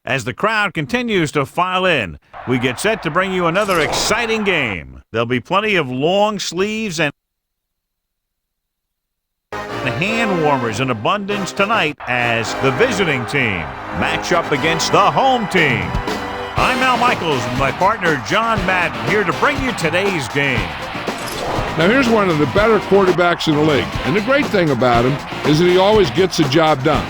As the crowd continues to file in, we get set to bring you another exciting game. There'll be plenty of long sleeves and hand warmers in abundance tonight as the visiting team match up against the home team. I'm Al Michaels with my partner John Madden here to bring you today's game. Now here's one of the better quarterbacks in the league, and the great thing about him is that he always gets the job done.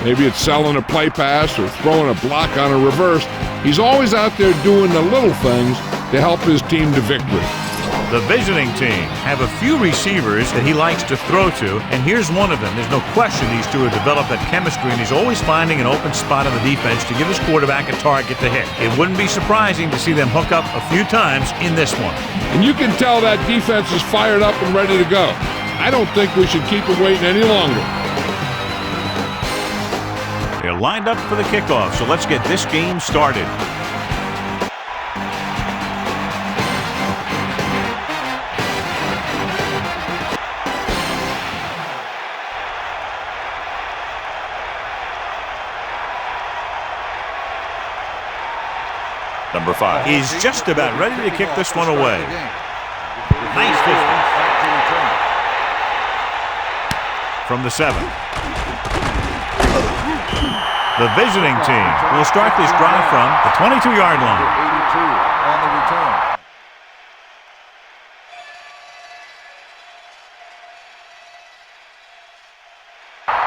Maybe it's selling a play pass or throwing a block on a reverse. He's always out there doing the little things to help his team to victory. The visiting team have a few receivers that he likes to throw to, and here's one of them. There's no question these two have developed that chemistry, and he's always finding an open spot on the defense to give his quarterback a target to hit. It wouldn't be surprising to see them hook up a few times in this one. And you can tell that defense is fired up and ready to go. I don't think we should keep them waiting any longer. They're lined up for the kickoff, so let's get this game started. Number 5 is just about ready to kick this one away. Nice distance. From the 7. The visiting team will start this drive from the 22-yard line. 82 on the return.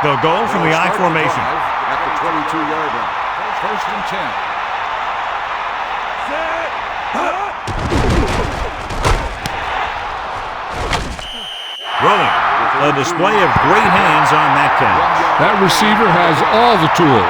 They'll go from the I formation. At the 22-yard line. First and 10. Rolling. A display of great hands on that catch. That receiver has all the tools.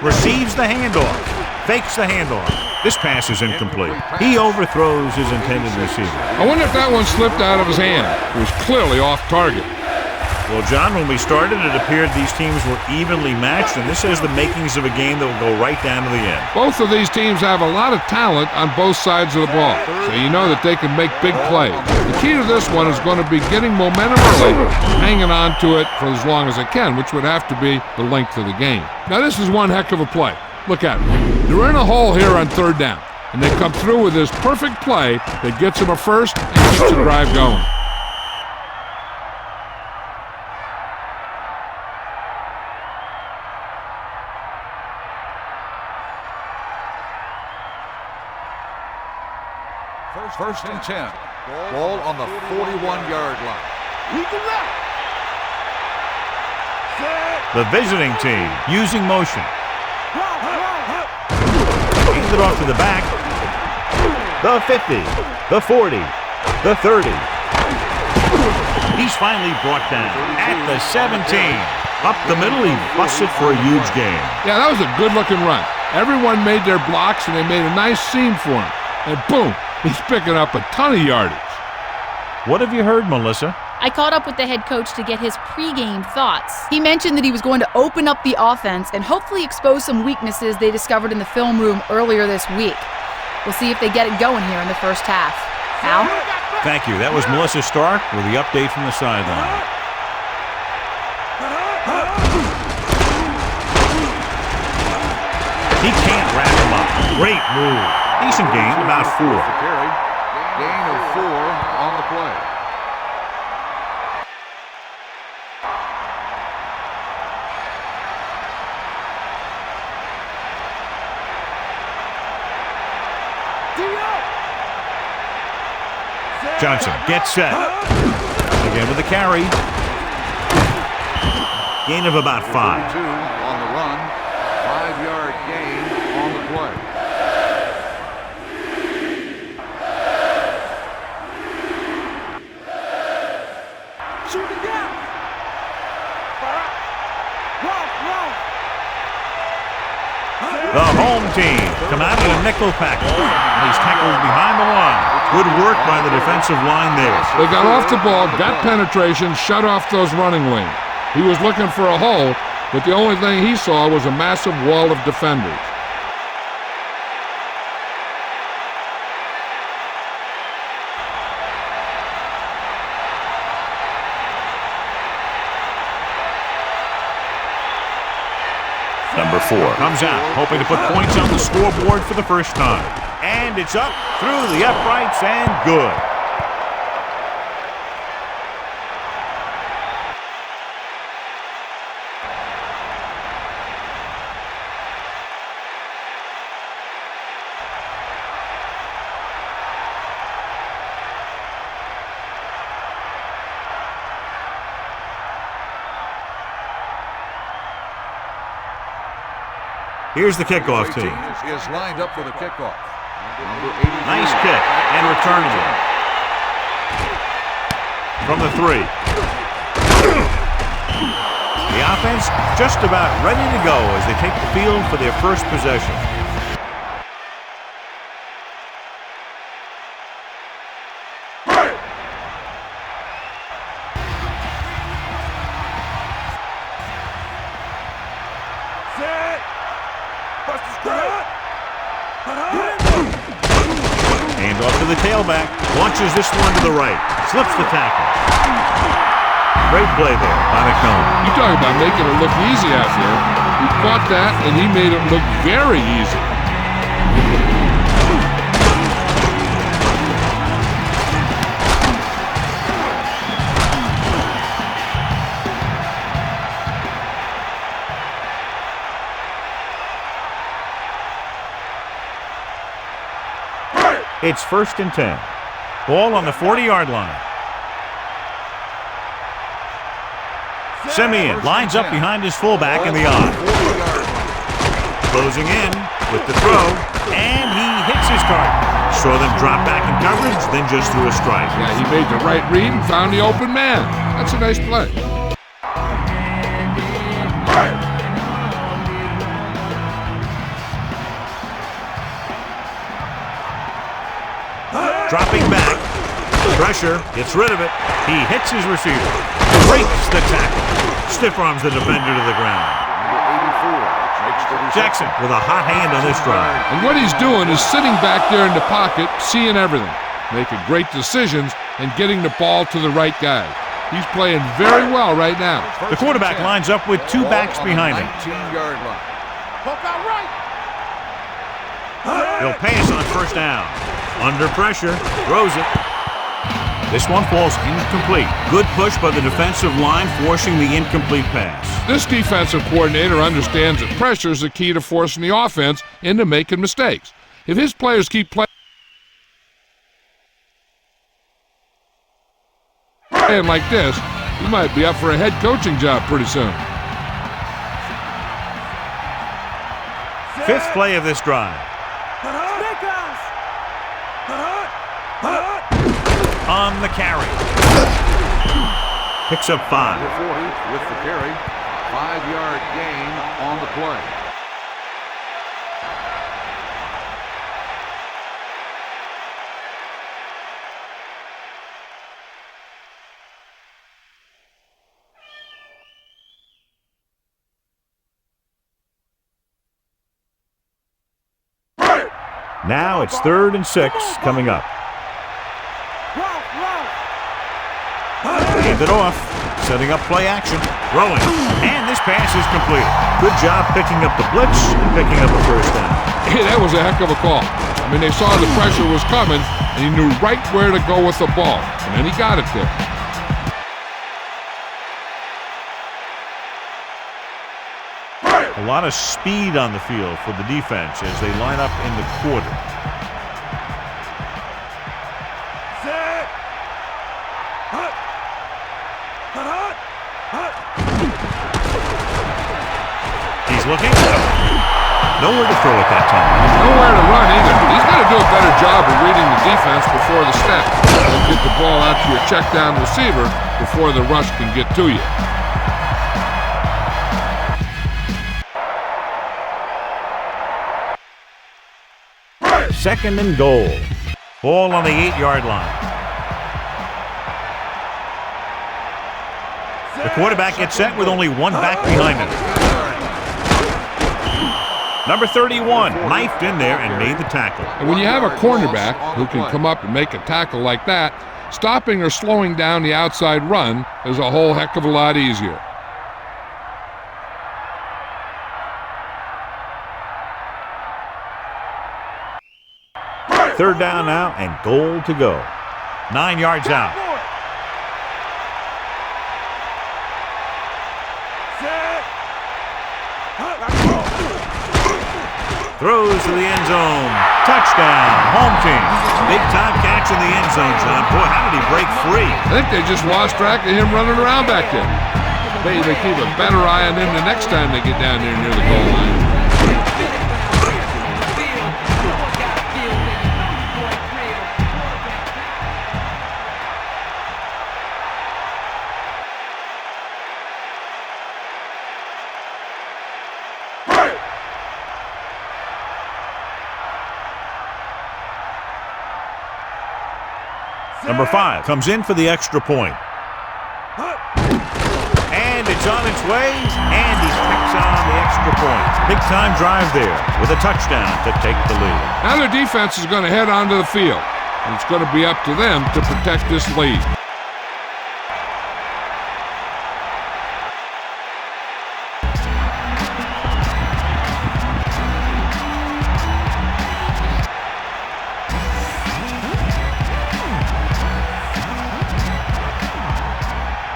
Receives the handoff. Fakes the handoff. This pass is incomplete. He overthrows his intended receiver. I wonder if that one slipped out of his hand. It was clearly off target. Well, John, when we started, it appeared these teams were evenly matched, and this has the makings of a game that will go right down to the end. Both of these teams have a lot of talent on both sides of the ball, so you know that they can make big plays. The key to this one is going to be getting momentum early, hanging on to it for as long as it can, which would have to be the length of the game. Now, this is one heck of a play. Look at it. They're in a hole here on third down, and they come through with this perfect play that gets them a first and keeps the drive going. First and 10. Ball on the 41-yard line. The visiting team using motion. Hands it off to the back. The 50, the 40, the 30. He's finally brought down at the 17. Up the middle, he busts it for a huge gain. Yeah, that was a good-looking run. Everyone made their blocks, and they made a nice seam for him. And boom, he's picking up a ton of yardage. What have you heard, Melissa? I caught up with the head coach to get his pregame thoughts. He mentioned that he was going to open up the offense and hopefully expose some weaknesses they discovered in the film room earlier this week. We'll see if they get it going here in the first half. Al? Thank you. That was Melissa Stark with the update from the sideline. He can't wrap him up. Great move. Decent gain, about 4. Gain of 4 on the play. Johnson gets set. Again with the carry. Gain of about 5. 2 on the run. 5-yard gain on the play. The home team come out in a nickel package. He's tackled behind the line. Good work by the defensive line there. They got off the ball, got penetration, shut off those running lanes. He was looking for a hole, but the only thing he saw was a massive wall of defenders. number 4. Comes out, hoping to put points on the scoreboard for the first time. And it's up through the uprights and good. Here's the kickoff team. Is lined up for the kickoff. Number 80. Nice kick and returnable. From the 3. The offense just about ready to go as they take the field for their first possession. Hand off to the tailback. Launches this one to the right. Slips the tackle. Great play there by McMillan. You talk about making it look easy out there. He caught that, and he made it look very easy. It's 1st and 10. Ball on the 40-yard line. Simeon lines up behind his fullback in the I. Closing in with the throw, and he hits his target. Saw them drop back in coverage, then just threw a strike. Yeah, he made the right read and found the open man. That's a nice play. Dropping back. Pressure. Gets rid of it. He hits his receiver. Breaks the tackle. Stiff arms the defender to the ground. Jackson with a hot hand on this drive. And what he's doing is sitting back there in the pocket, seeing everything, making great decisions, and getting the ball to the right guy. He's playing very well right now. The quarterback lines up with 2 backs behind him. 19-yard line. He'll pass on 1st down. Under pressure, throws it. This one falls incomplete. Good push by the defensive line, forcing the incomplete pass. This defensive coordinator understands that pressure is the key to forcing the offense into making mistakes. If his players keep playing like this, he might be up for a head coaching job pretty soon. 5th play of this drive. On the carry. Picks up 5. Number 40 with the carry. 5-yard gain on the play. Now it's 3rd and 6 coming up. Hand it off. Setting up play action. Throwing. And this pass is completed. Good job picking up the blitz and picking up a 1st down. Hey, that was a heck of a call. I mean, they saw the pressure was coming, and he knew right where to go with the ball. And then he got it there. A lot of speed on the field for the defense as they line up in the quarter. He's looking. Nowhere to throw at that time. Nowhere to run either. He's got to do a better job of reading the defense before the snap and get the ball out to your check down receiver before the rush can get to you. 2nd and goal. Ball on the 8-yard line. The quarterback gets set with only 1 back behind him. Number 31 knifed in there and made the tackle. And when you have a cornerback who can come up and make a tackle like that, stopping or slowing down the outside run is a whole heck of a lot easier. Third down now and goal to go. 9 yards out. Throws to the end zone. Touchdown. Home team. Big time catch in the end zone, John. Boy, how did he break free? I think they just lost track of him running around back there. Maybe they keep a better eye on him the next time they get down there near the goal line. Number 5 comes in for the extra point. And it's on its way, and he picks on the extra point. Big time drive there with a touchdown to take the lead. Now their defense is going to head onto the field, and it's going to be up to them to protect this lead.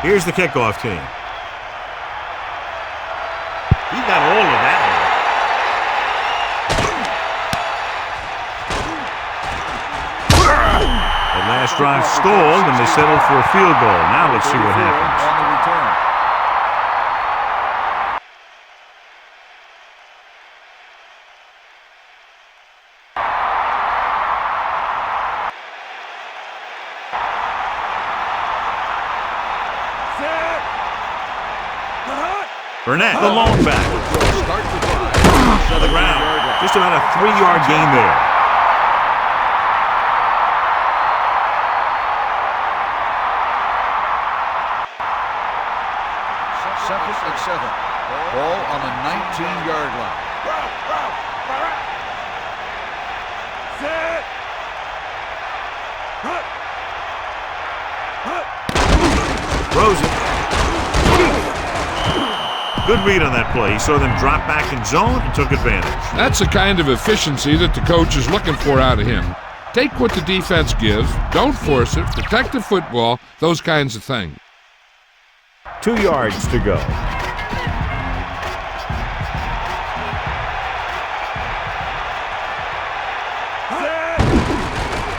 Here's the kickoff team. He got all of that one. The last drive stalled, and they settled for a field goal. Now let's see what happens. On the return. Burnett, the lone back. Start the drive. To the ground. Just about a 3-yard gain there. Second and 7. Ball on the 19-yard line. Throws it. Good read on that play. He saw them drop back in zone and took advantage. That's the kind of efficiency that the coach is looking for out of him. Take what the defense gives, don't force it, protect the football, those kinds of things. 2 yards to go.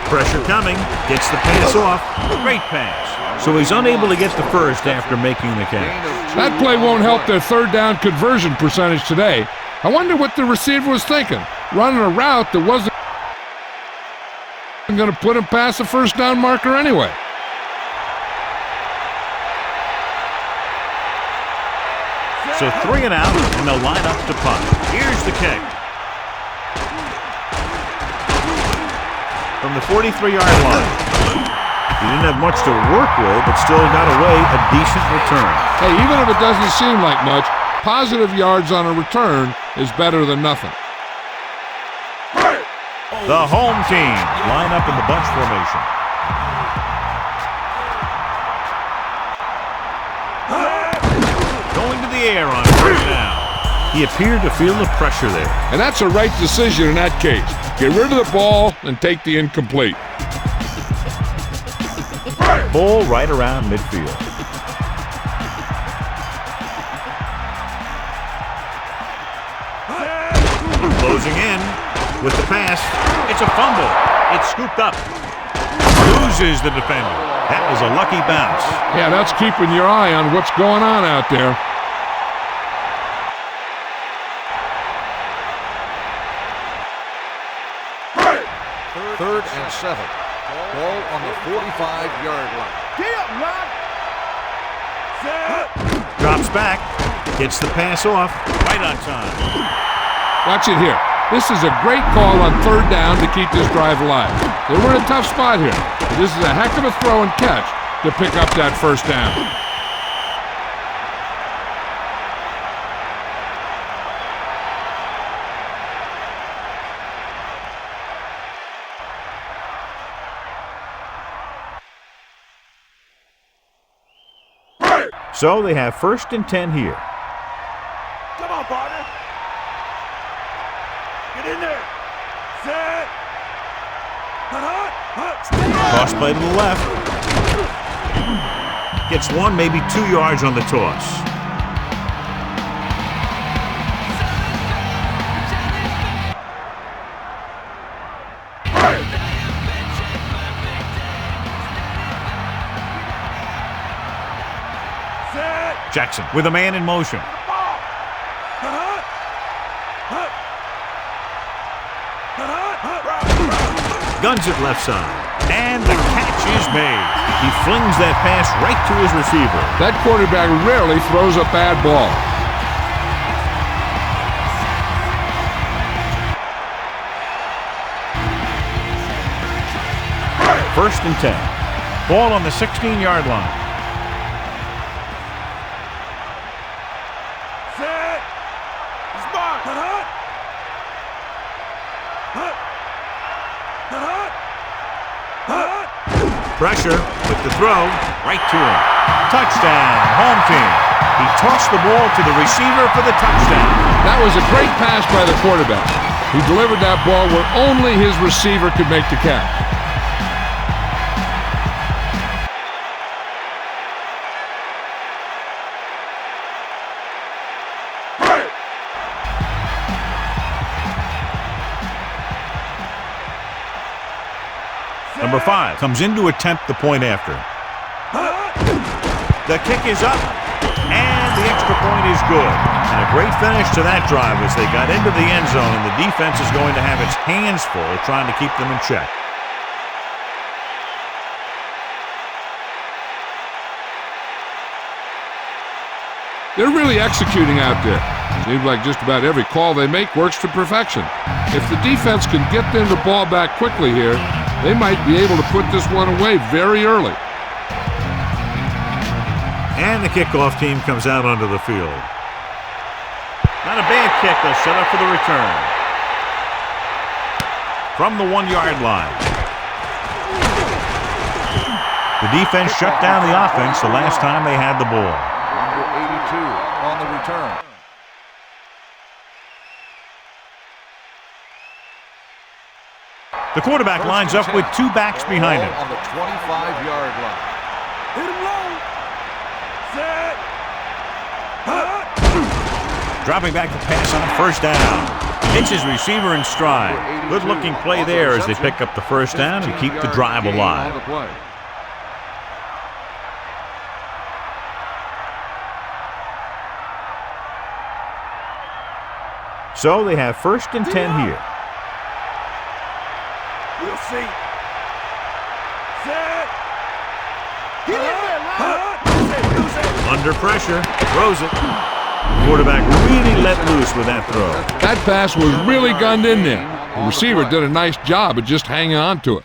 Pressure coming. Gets the pass off. Great pass. So he's unable to get the first after making the catch. That play won't help their third down conversion percentage today. I wonder what the receiver was thinking. Running a route that wasn't going to put him past the first down marker anyway. So 3 and out, and they'll line up to punt. Here's the kick. From the 43-yard line. He didn't have much to work with, but still got away a decent return. Hey, even if it doesn't seem like much, positive yards on a return is better than nothing. The home team line up in the bunch formation. Going to the air on first down. He appeared to feel the pressure there. And that's a right decision in that case. Get rid of the ball and take the incomplete. Ball right around midfield. Closing in with the pass. It's a fumble. It's scooped up. Loses the defender. That was a lucky bounce. Yeah, that's keeping your eye on what's going on out there. Third and 7. Ball on the 45-yard line. Drops back. Gets the pass off. Right on time. Watch it here. This is a great call on third down to keep this drive alive. They were in a tough spot here. But this is a heck of a throw and catch to pick up that first down. So they have 1st and 10 here. Come on, partner. Get in there. Set. Toss play to the left. Gets 1, maybe 2 yards on the toss. Jackson with a man in motion. Guns it left side. And the catch is made. He flings that pass right to his receiver. That quarterback rarely throws a bad ball. First and 10. Ball on the 16-yard line. Pressure with the throw right to him. Touchdown, home team. He tossed the ball to the receiver for the touchdown. That was a great pass by the quarterback. He delivered that ball where only his receiver could make the catch. Number 5 comes in to attempt the point after. The kick is up, and the extra point is good. And a great finish to that drive as they got into the end zone, and the defense is going to have its hands full trying to keep them in check. They're really executing out there. Seems like just about every call they make works to perfection. If the defense can get them the ball back quickly here, they might be able to put this one away very early. And the kickoff team comes out onto the field. Not a bad kick. They'll set up for the return. From the 1-yard line. The defense shut down the offense the last time they had the ball. Number 82 on the return. The quarterback lines up with 2 backs behind him. On the 25-yard line. Hit him low. Set. Dropping back to pass on first down. Hits his receiver in stride. Good-looking play there as they pick up the first down and keep the drive alive. So they have first and 10 here. We'll see. Set. Under pressure, throws it. Quarterback really let loose with that throw. That pass was really gunned in there. The receiver did a nice job of just hanging on to it.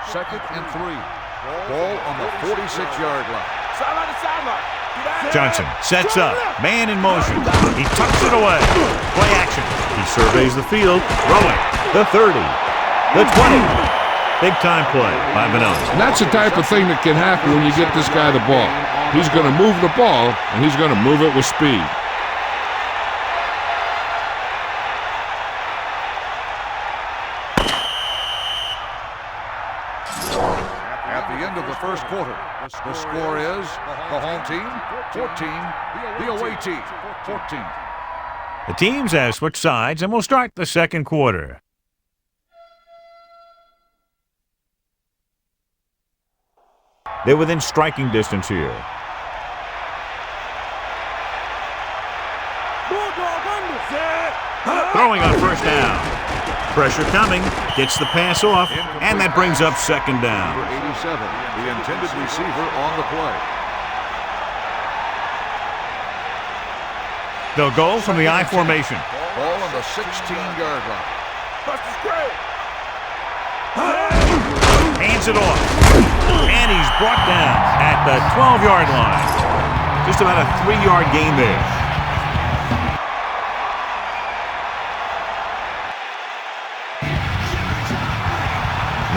Second and 3. Ball on the 46-yard line. Sideline to sideline. Johnson sets up, man in motion. He tucks it away. Play action. He surveys the field, throwing. The 30, the 20. Big time play by Vanelli. And that's the type of thing that can happen when you get this guy the ball. He's going to move the ball, and he's going to move it with speed. At the end of the first quarter, the score is the home team 14, the away team 14. The teams have switched sides, and we'll start the second quarter. They're within striking distance here. Throwing on first down. Pressure coming, gets the pass off, and that brings up second down. Number 87, the intended receiver on the play. They'll go from the I formation. Ball on the 16-yard line. Hands it off. And he's brought down at the 12-yard line. Just about a 3-yard gain there.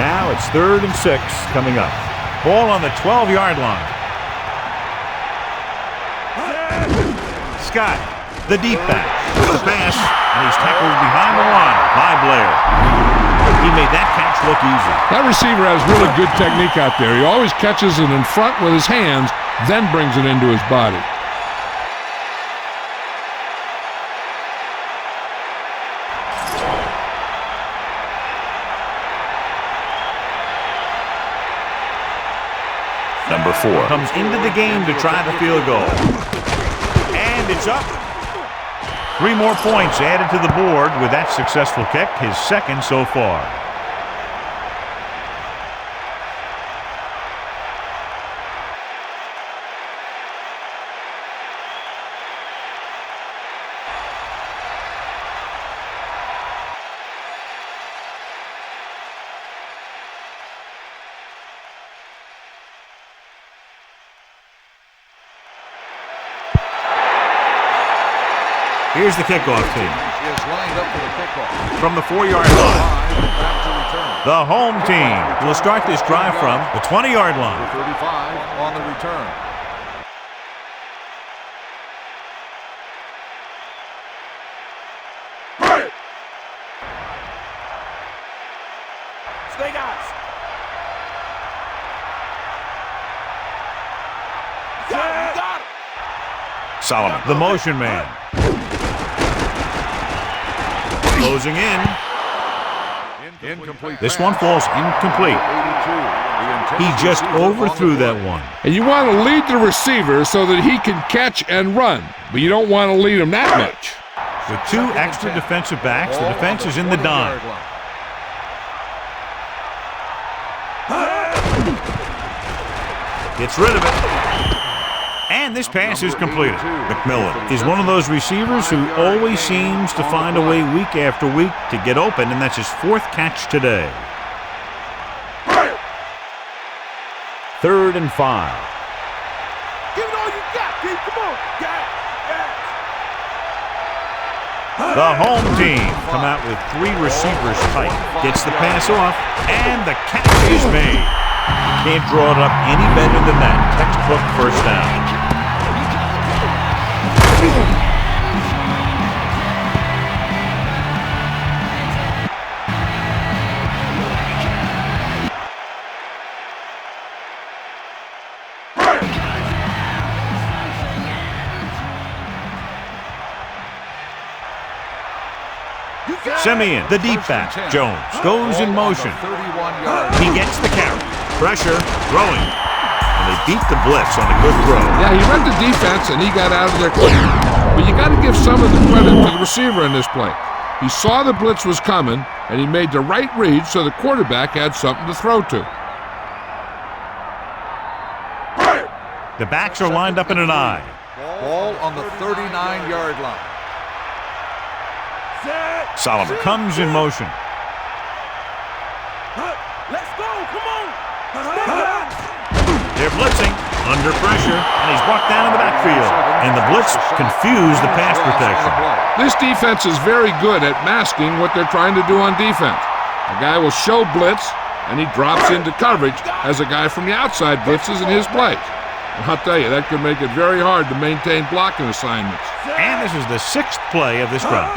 Now it's 3rd and 6 coming up. Ball on the 12-yard line. Scott, the deep back. The pass, and he's tackled behind the line by Blair. He made that catch look easy. That receiver has really good technique out there. He always catches it in front with his hands, then brings it into his body. Number 4 comes into the game to try the field goal. And it's up. 3 more points added to the board with that successful kick, his second so far. Here's the kickoff team. Is lined up for the kickoff. From the 4-yard line, Back to return. the home team will start this drive from the 20-yard line. 35 on the return. Snake eyes. Got him. Solomon, the motion man. Closing in. Incomplete. This one falls incomplete. 82. He just overthrew that one. And you want to lead the receiver so that he can catch and run, but you don't want to lead him that much. With 2 extra defensive backs, the defense is in the dime. Gets rid of it. And this pass is completed. McMillan is one of those receivers who always seems to find a way week after week to get open, and that's his 4th catch today. 3rd and 5. Give it all you got, Pete. Come on. Got it. The home team come out with 3 receivers tight. Gets the pass off, and the catch is made. You can't draw it up any better than that. Textbook first down. Simeon, the deep back. Jones goes in motion. 31-yard. He gets the carry. Pressure, throwing. And they beat the blitz on a good throw. Yeah, he read the defense and he got out of there quick. But you got to give some of the credit to the receiver in this play. He saw the blitz was coming and he made the right read so the quarterback had something to throw to. The backs are lined up in an I. Ball on the 39-yard line. Set. Solomon comes in motion. Let's go. Come on. Snake eyes. They're blitzing, under pressure, and he's brought down in the backfield. And the blitz confused the pass protection. This defense is very good at masking what they're trying to do on defense. A guy will show blitz, and he drops into coverage as a guy from the outside blitzes in his place. And I'll tell you, that could make it very hard to maintain blocking assignments. And this is the 6th play of this drive.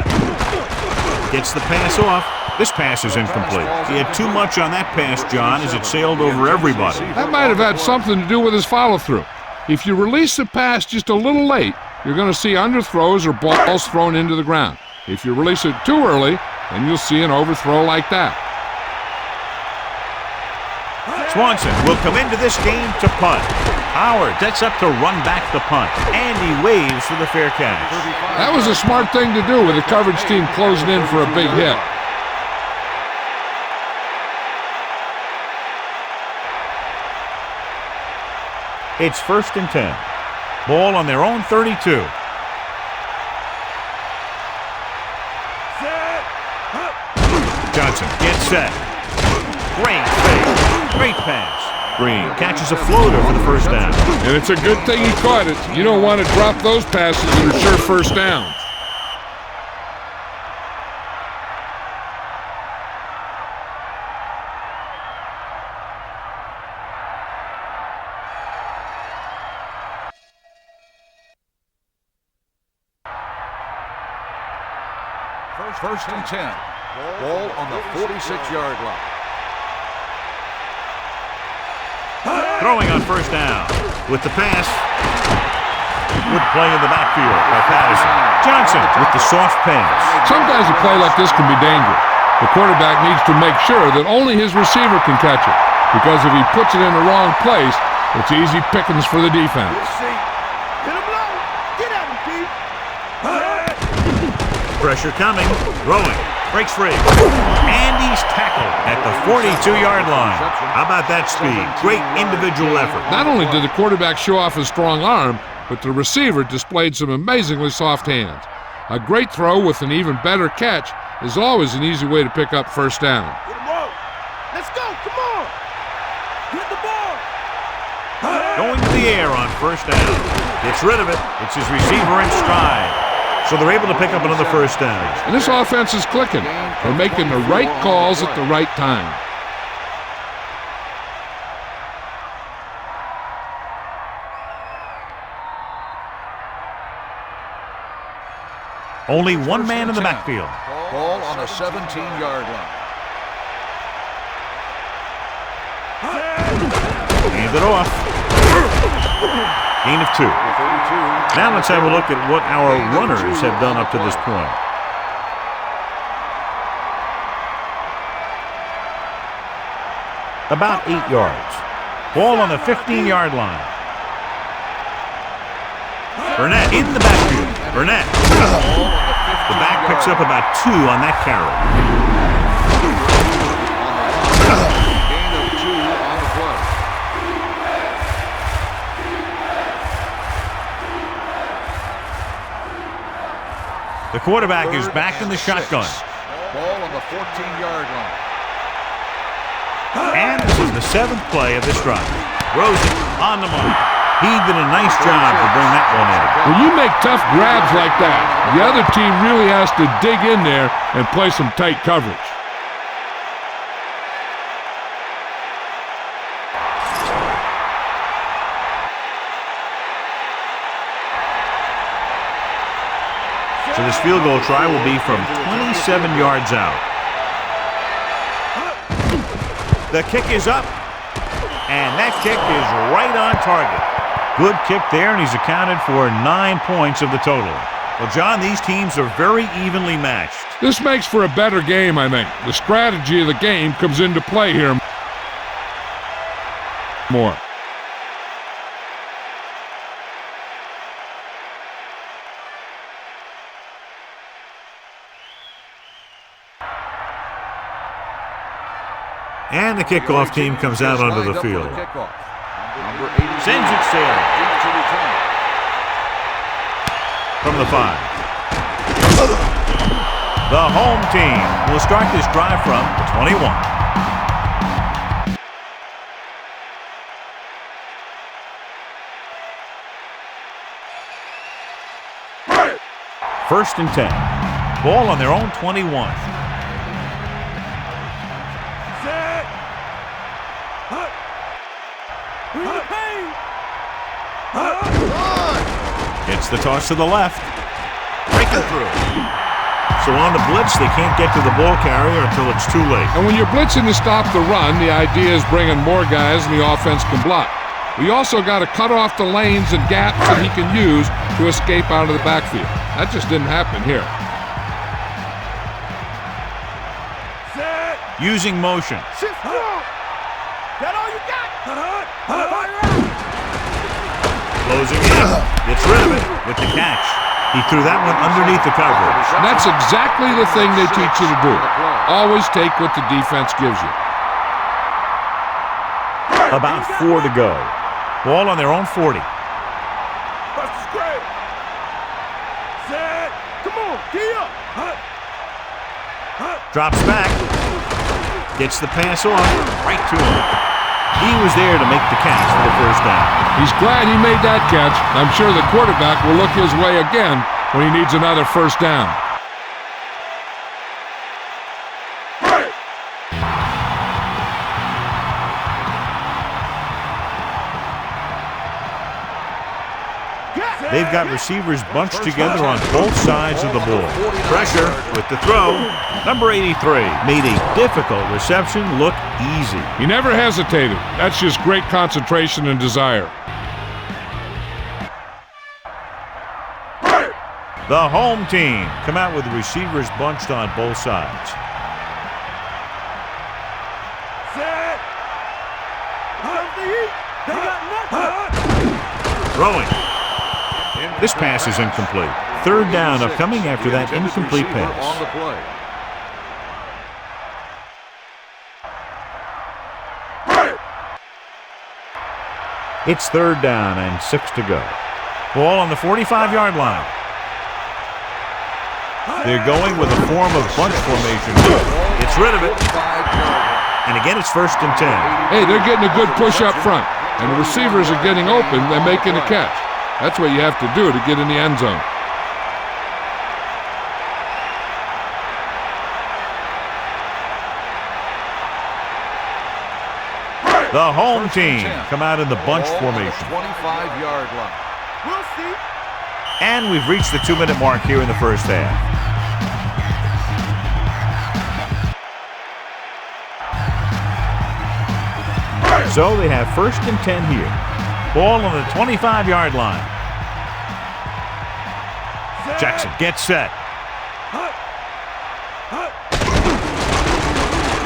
Gets the pass off. This pass is incomplete. He had too much on that pass, John, as it sailed over everybody. That might have had something to do with his follow-through. If you release the pass just a little late, you're going to see underthrows or balls thrown into the ground. If you release it too early, then you'll see an overthrow like that. Swanson will come into this game to punt. Howard sets up to run back the punt, and he waves for the fair catch. That was a smart thing to do with the coverage team closing in for a big hit. It's 1st and 10. Ball on their own 32. Set. Johnson gets set. Great fake. Great pass. Green catches a floater for the first down. And it's a good thing he caught it. You don't want to drop those passes that are sure first downs. First and 10. Ball on the 46-yard line. Throwing on first down. With the pass. Good play in the backfield by Patterson. Johnson with the soft pass. Sometimes a play like this can be dangerous. The quarterback needs to make sure that only his receiver can catch it, because if he puts it in the wrong place, it's easy pickings for the defense. Hit him low. Get at him, Pete. Pressure coming. Throwing. Breaks free. And he's tackled at the 42-yard line. How about that speed? Great individual effort. Not only did the quarterback show off his strong arm, but the receiver displayed some amazingly soft hands. A great throw with an even better catch is always an easy way to pick up first down. Get him low. Let's go. Come on. Get the ball. Going to the air on first down. Gets rid of it. It's his receiver in stride. So they're able to pick up another first down. And this offense is clicking. They're making the right calls at the right time. Only one man in the backfield. Ball on the 17-yard line. Hand it off. Gain of 2. Now let's have a look at what our runners have done up to this point. About 8 yards. Ball on the 15-yard line. Burnett in the backfield. Burnett. The back picks up about 2 on that carry. Gain of 2 on the play. The quarterback is back in the shotgun. Ball on the 14-yard line. And this is the 7th play of this drive. Rosen on the mark. He did a nice job to bring that one in. When you make tough grabs like that, the other team really has to dig in there and play some tight coverage. So this field goal try will be from 27 yards out. The kick is up, and that kick is right on target. Good kick there, and he's accounted for 9 points of the total. Well, John, these teams are very evenly matched. This makes for a better game, I think. The strategy of the game comes into play here more. And the kickoff team comes out onto the field. Sends it sailing. From the 5. The home team will start this drive from the 21. First and 10. Ball on their own 21. It's the toss to the left. Breaking through. So on the blitz, they can't get to the ball carrier until it's too late. And when you're blitzing to stop the run, the idea is bringing more guys and the offense can block. We also got to cut off the lanes and gaps that he can use to escape out of the backfield. That just didn't happen here. Using motion. Shift strong. That all you got? Closing in. Gets rid of it with the catch. He threw that one underneath the coverage. And that's exactly the thing they teach you to do. Always take what the defense gives you. About 4 to go. Ball on their own 40. Bust the square. Set. Come on. Key up. Drops back. Gets the pass off. Right to him. He was there to make the catch for the first down. He's glad he made that catch. I'm sure the quarterback will look his way again when he needs another first down. They've got receivers bunched together on both sides of the ball. Pressure with the throw. Number 83 made a difficult reception look easy. He never hesitated. That's just great concentration and desire. The home team come out with the receivers bunched on both sides. Set. They got nothing. Throwing. This pass is incomplete. Third down upcoming after that incomplete pass. On the play. It's third down and 6 to go. Ball on the 45-yard line. They're going with a form of bunch formation. Gets rid of it. And again, it's 1st and 10. Hey, they're getting a good push up front, and the receivers are getting open and making a catch. That's what you have to do to get in the end zone. The home team come out in the bunch formation. 25-yard line. We'll see. And we've reached the 2-minute mark here in the first half. So they have 1st and 10 here. Ball on the 25-yard line. Jackson gets set.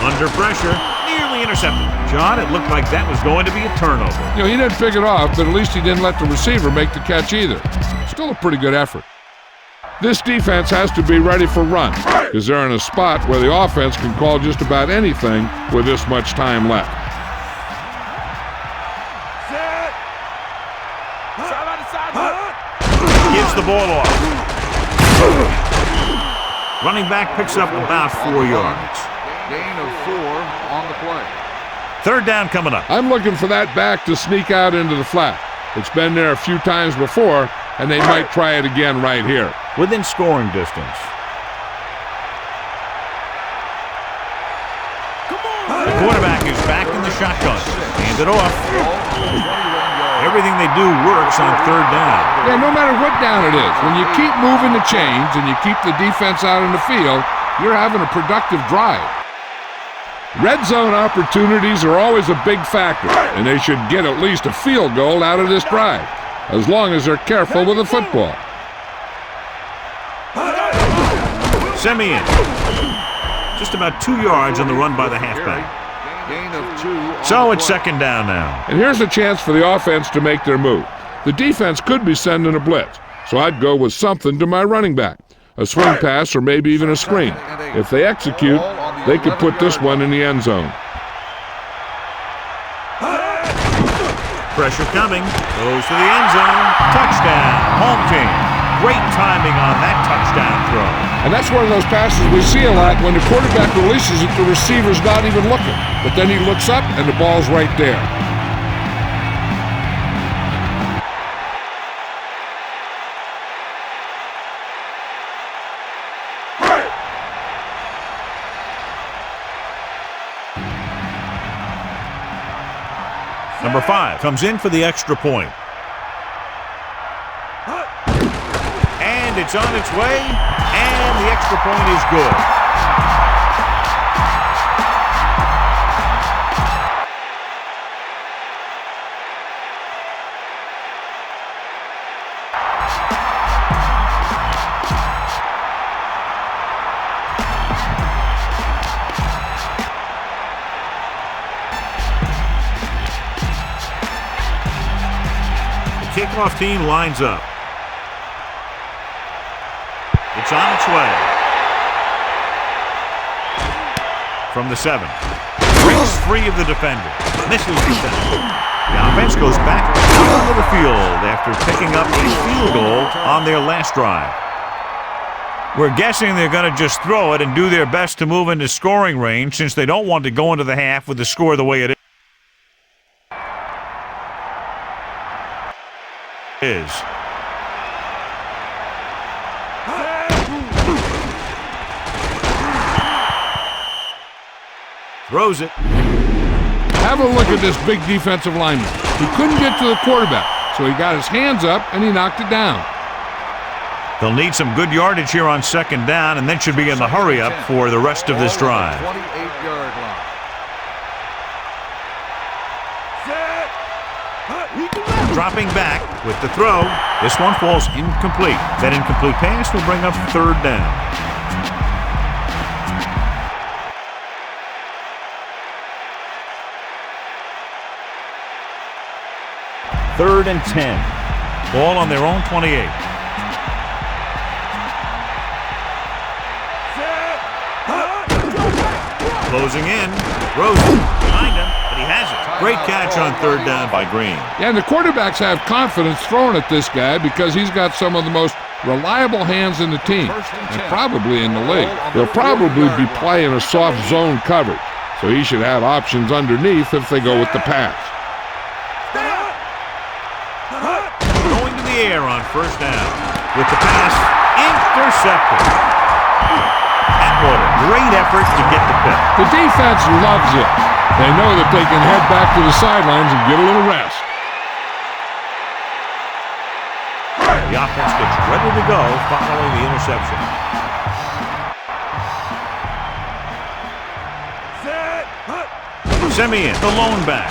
Under pressure, nearly intercepted. John, it looked like that was going to be a turnover. You know, he didn't pick it off, but at least he didn't let the receiver make the catch either. Still a pretty good effort. This defense has to be ready for run, because they're in a spot where the offense can call just about anything with this much time left. Gives the ball off. Running back picks up about 4 yards. Gain of 4 on the play. Third down coming up. I'm looking for that back to sneak out into the flat. It's been there a few times before, and they might try it again right here. Within scoring distance. The quarterback is back in the shotgun. Hand it off. Everything they do works on third down. Yeah, no matter what down it is, when you keep moving the chains and you keep the defense out in the field, you're having a productive drive. Red zone opportunities are always a big factor, and they should get at least a field goal out of this drive, as long as they're careful with the football. Simeon. Just about 2 yards on the run by the halfback. Gain of 2. So it's second down now. And here's a chance for the offense to make their move. The defense could be sending a blitz, so I'd go with something to my running back. A swing pass or maybe even a screen. If they execute, they could put this one in the end zone. Pressure coming. Goes to the end zone. Touchdown. Home team. Great timing on that touchdown throw. And that's one of those passes we see a lot. When the quarterback releases it, the receiver's not even looking. But then he looks up and the ball's right there. Number 5 comes in for the extra point. And it's on its way, and the extra point is good. Kickoff team lines up. It's on its way. From the 7. Breaks free of the defender. Misses the defender. The offense goes back to the field after picking up a field goal on their last drive. We're guessing they're going to just throw it and do their best to move into scoring range since they don't want to go into the half with the score the way it is. Throws it. Have a look at this big defensive lineman. He couldn't get to the quarterback, so he got his hands up and he knocked it down. They'll need some good yardage here on second down, and then should be in the hurry up for the rest of this drive. 28-yard line. Dropping back with the throw. This one falls incomplete. That incomplete pass will bring up third down. Third and 10. Ball on their own 28. Closing in. Rosen behind him, but he has it. Great catch on third down by Green. Yeah, and the quarterbacks have confidence throwing at this guy because he's got some of the most reliable hands in the team, and probably in the league. He'll probably be playing a soft zone coverage, so he should have options underneath if they go with the pass. Going to the air on first down. With the pass intercepted. Atwater, great effort to get the pick. The defense loves it. They know that they can head back to the sidelines and get a little rest. The offense gets ready to go following the interception. Simeon, the lone back.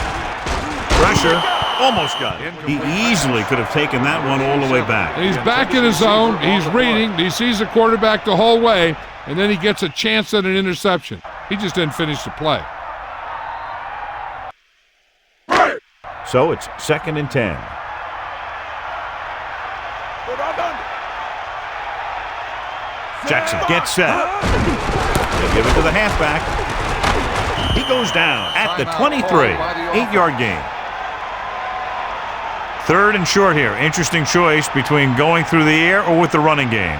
Pressure, almost got it. He easily could have taken that one all the way back. He's back in his zone. He's reading. He sees the quarterback the whole way, and then he gets a chance at an interception. He just didn't finish the play. So it's second and 10. Jackson gets set. They give it to the halfback. He goes down at the 23. 8-yard gain. Third and short here. Interesting choice between going through the air or with the running game.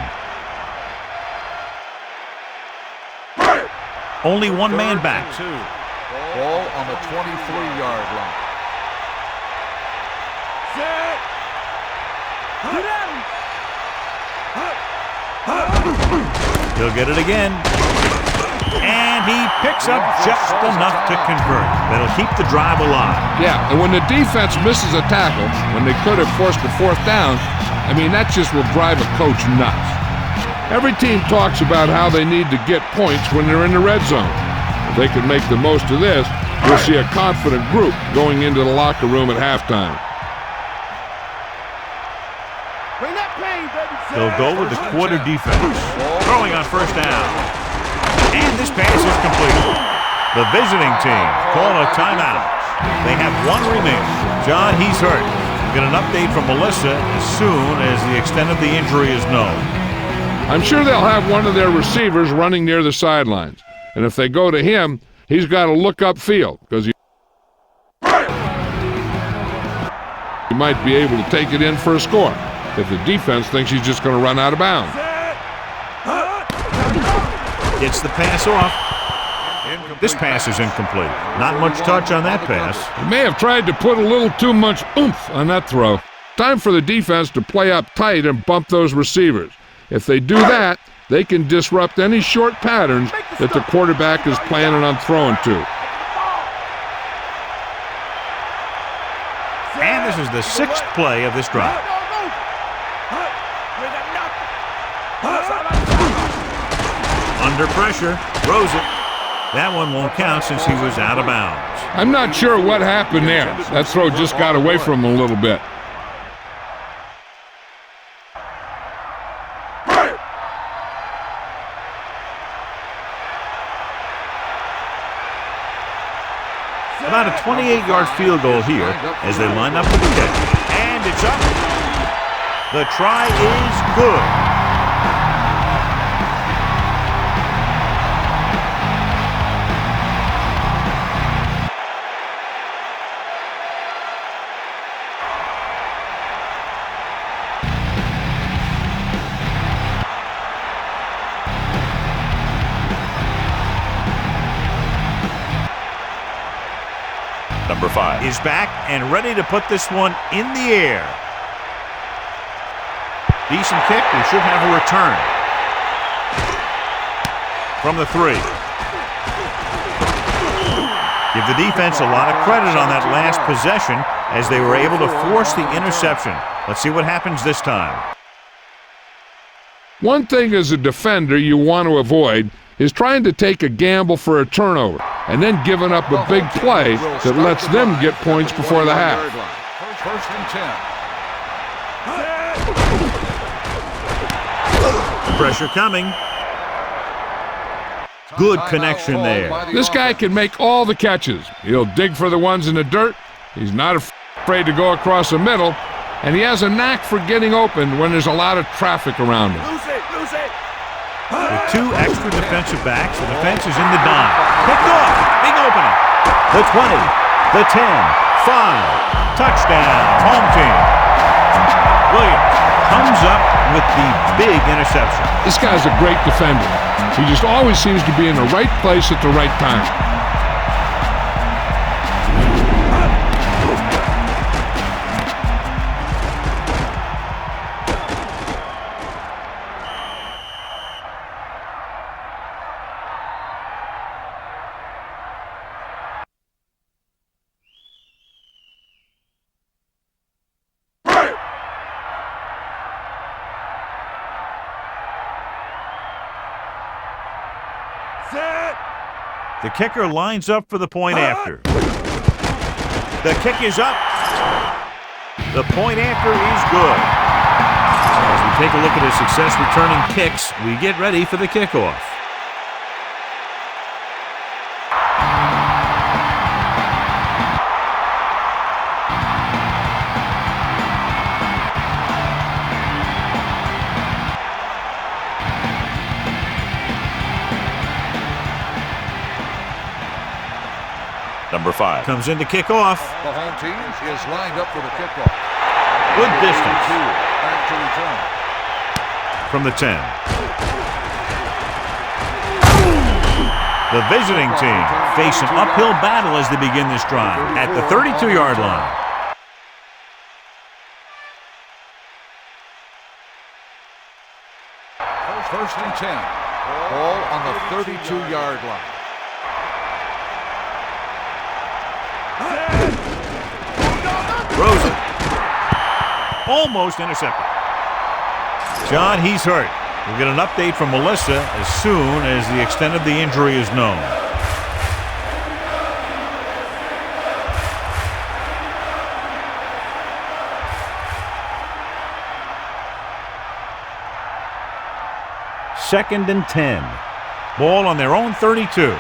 Only one man back. Ball on the 23-yard line. He'll get it again. And he picks up just enough to convert. That'll keep the drive alive. Yeah, and when the defense misses a tackle, when they could have forced a fourth down, I mean, that just will drive a coach nuts. Every team talks about how they need to get points when they're in the red zone. If they can make the most of this, we'll see a confident group going into the locker room at halftime. They'll go with the quarter defense. Throwing on first down. And this pass is completed. The visiting team call a timeout. They have one remaining. John, he's hurt. We'll get an update from Melissa as soon as the extent of the injury is known. I'm sure they'll have one of their receivers running near the sidelines. And if they go to him, he's got to look upfield because he might be able to take it in for a score if the defense thinks he's just going to run out of bounds. Gets the pass off. This pass is incomplete. Not much touch on that pass. He may have tried to put a little too much oomph on that throw. Time for the defense to play up tight and bump those receivers. If they do that, they can disrupt any short patterns that the quarterback is planning on throwing to. And this is the sixth play of this drive. Under pressure, throws it. That one won't count since he was out of bounds. I'm not sure what happened there. That throw just got away from him a little bit. About a 28-yard field goal here as they line up for the catch. And it's up. The try is good. Number 5 is back and ready to put this one in the air. Decent kick. We should have a return. From the 3. Give the defense a lot of credit on that last possession as they were able to force the interception. Let's see what happens this time. One thing as a defender you want to avoid is trying to take a gamble for a turnover and then giving up a big play that lets them get points before the half. First and 10. Pressure coming. Good connection there. This guy can make all the catches. He'll dig for the ones in the dirt. He's not afraid to go across the middle. And he has a knack for getting open when there's a lot of traffic around him. Lose it. With 2 extra defensive backs, the defense is in the dime. Picked off. Big opening. The 20. The 10. 5. Touchdown. Home team. Williams comes up with the big interception. This guy's a great defender. He just always seems to be in the right place at the right time. The kicker lines up for the point after. The kick is up. The point after is good. As we take a look at his success returning kicks, we get ready for the kickoff. Number 5 comes in to kick off. The home team is lined up for the kickoff. Good distance. Back to return. From the 10. The visiting team face an uphill battle as they begin this drive at the 32-yard line. First and 10. Ball on the 32-yard line. Throws it. Almost intercepted. John, he's hurt. We'll get an update from Melissa as soon as the extent of the injury is known. Second and 10. Ball on their own 32.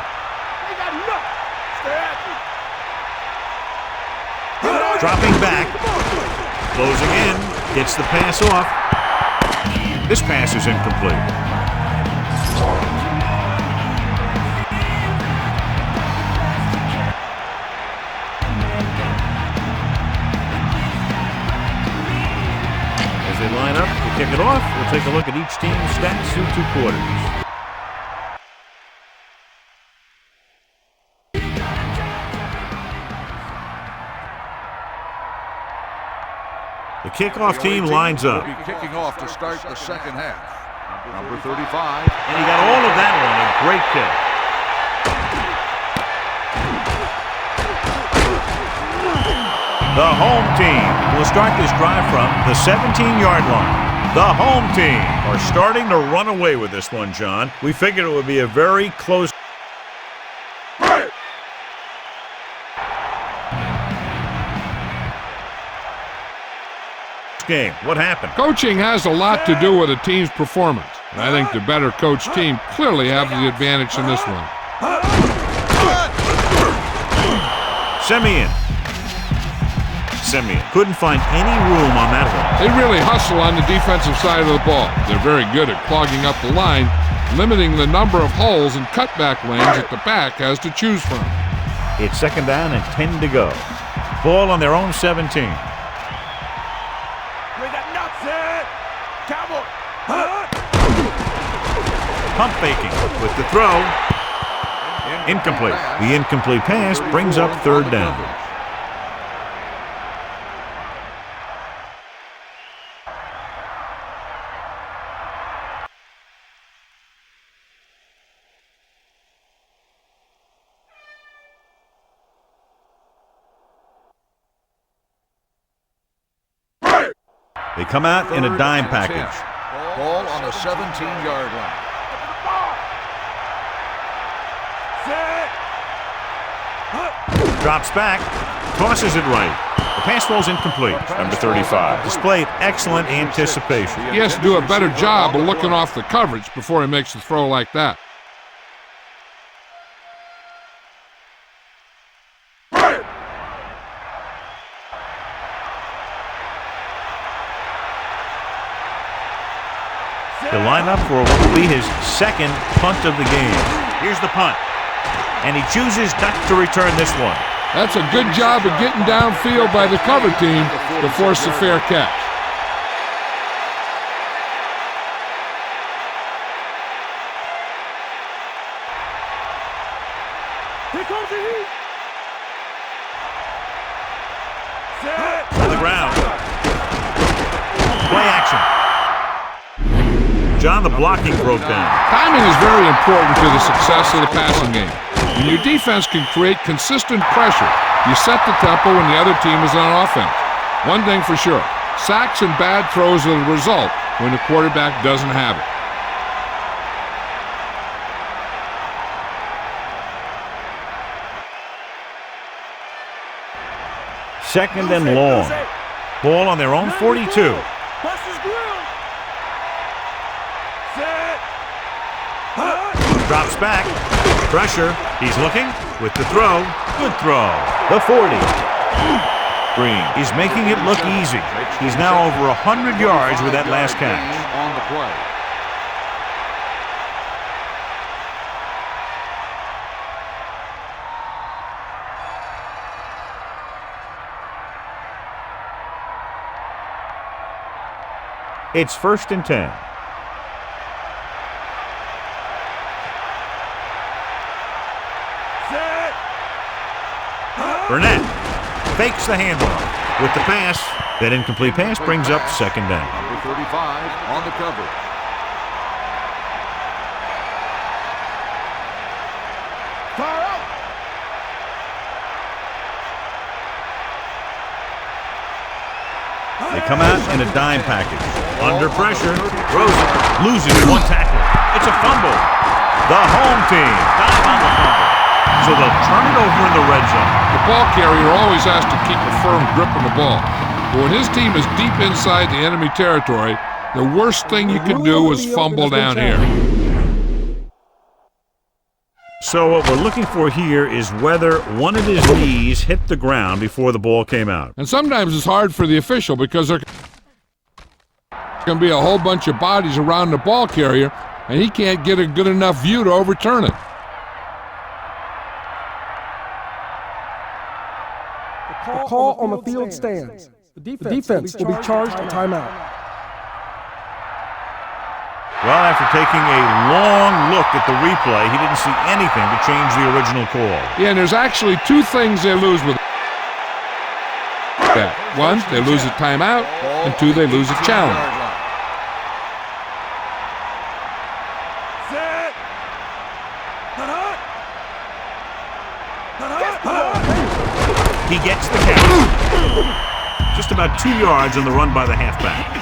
Dropping back, closing in, gets the pass off. This pass is incomplete. As they line up to kick it off, we'll take a look at each team's stats through 2 quarters. The kickoff team lines up. Will be kicking off to start the second half. Number 35. And he got all of that one. A great kick. The home team will start this drive from the 17-yard line. The home team are starting to run away with this one, John. We figured it would be a very close game. What happened? Coaching has a lot to do with a team's performance. And I think the better coached team clearly have the advantage in this one. Simeon couldn't find any room on that one. They really hustle on the defensive side of the ball. They're very good at clogging up the line, limiting the number of holes and cutback lanes that the back has to choose from. It's second down and 10 to go. Ball on their own 17. Pump faking with the throw. Incomplete. The incomplete pass brings up third down. They come out in a dime package. Ball on the 17-yard line. Drops back, tosses it right. The pass falls incomplete. Number 35. Displayed excellent anticipation. He has to do a better job of looking off the coverage before he makes the throw like that. He'll line up for what will be his second punt of the game. Here's the punt. And he chooses not to return this one. That's a good job of getting downfield by the cover team to force a fair catch. Here comes the heat. To the ground. Play action. John, the blocking broke down. Timing is very important to the success of the passing game. When your defense can create consistent pressure, you set the tempo when the other team is on offense. One thing for sure, sacks and bad throws are the result when the quarterback doesn't have it. Second and long. Ball on their own 42. Bust his grill. Set. Drops back. Pressure. He's looking with the throw. Good throw. The 40. Green. He's making it look easy. He's now over 100 yards with that last catch. On the play. It's 1st and 10. Set. Burnett fakes the handoff with the pass. That incomplete pass brings up second down. Number 35 on the cover. Fire out. They come out in a dime package. Under pressure, throws it, loses one tackle. It's a fumble. The home team dive on the fumble. So they'll turn it over in the red zone. The ball carrier always has to keep a firm grip on the ball. But when his team is deep inside the enemy territory, the worst thing you can do is fumble down here. So what we're looking for here is whether one of his knees hit the ground before the ball came out. And sometimes it's hard for the official because there can be a whole bunch of bodies around the ball carrier, and he can't get a good enough view to overturn it. The call on the field stands. The defense will be charged a timeout. Well, after taking a long look at the replay, he didn't see anything to change the original call. Yeah, and there's actually two things they lose with that. One, they lose a timeout, and two, they lose a challenge. Set. He gets the catch. Just about 2 yards on the run by the halfback.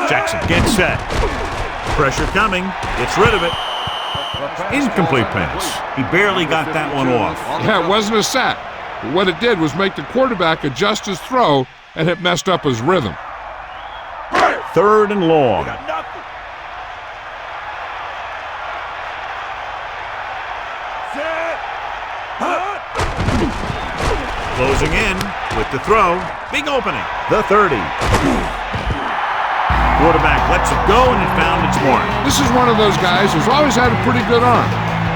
Jackson gets set. Pressure coming. Gets rid of it. Incomplete pass. He barely got that one off. Yeah, it wasn't a sack. But what it did was make the quarterback adjust his throw, and it messed up his rhythm. 3rd and long. Closing in with the throw. Big opening. The 30. Quarterback lets it go, and it found its mark. This is one of those guys who's always had a pretty good arm.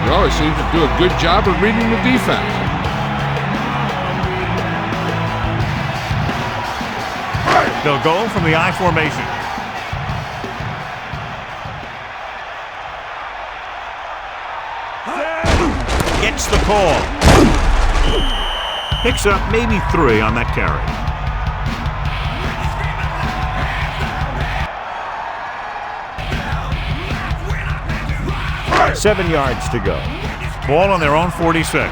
He always seems to do a good job of reading the defense. They'll go from the I formation. Gets the call. Picks up maybe 3 on that carry. 7 yards to go. Ball on their own 46. Set.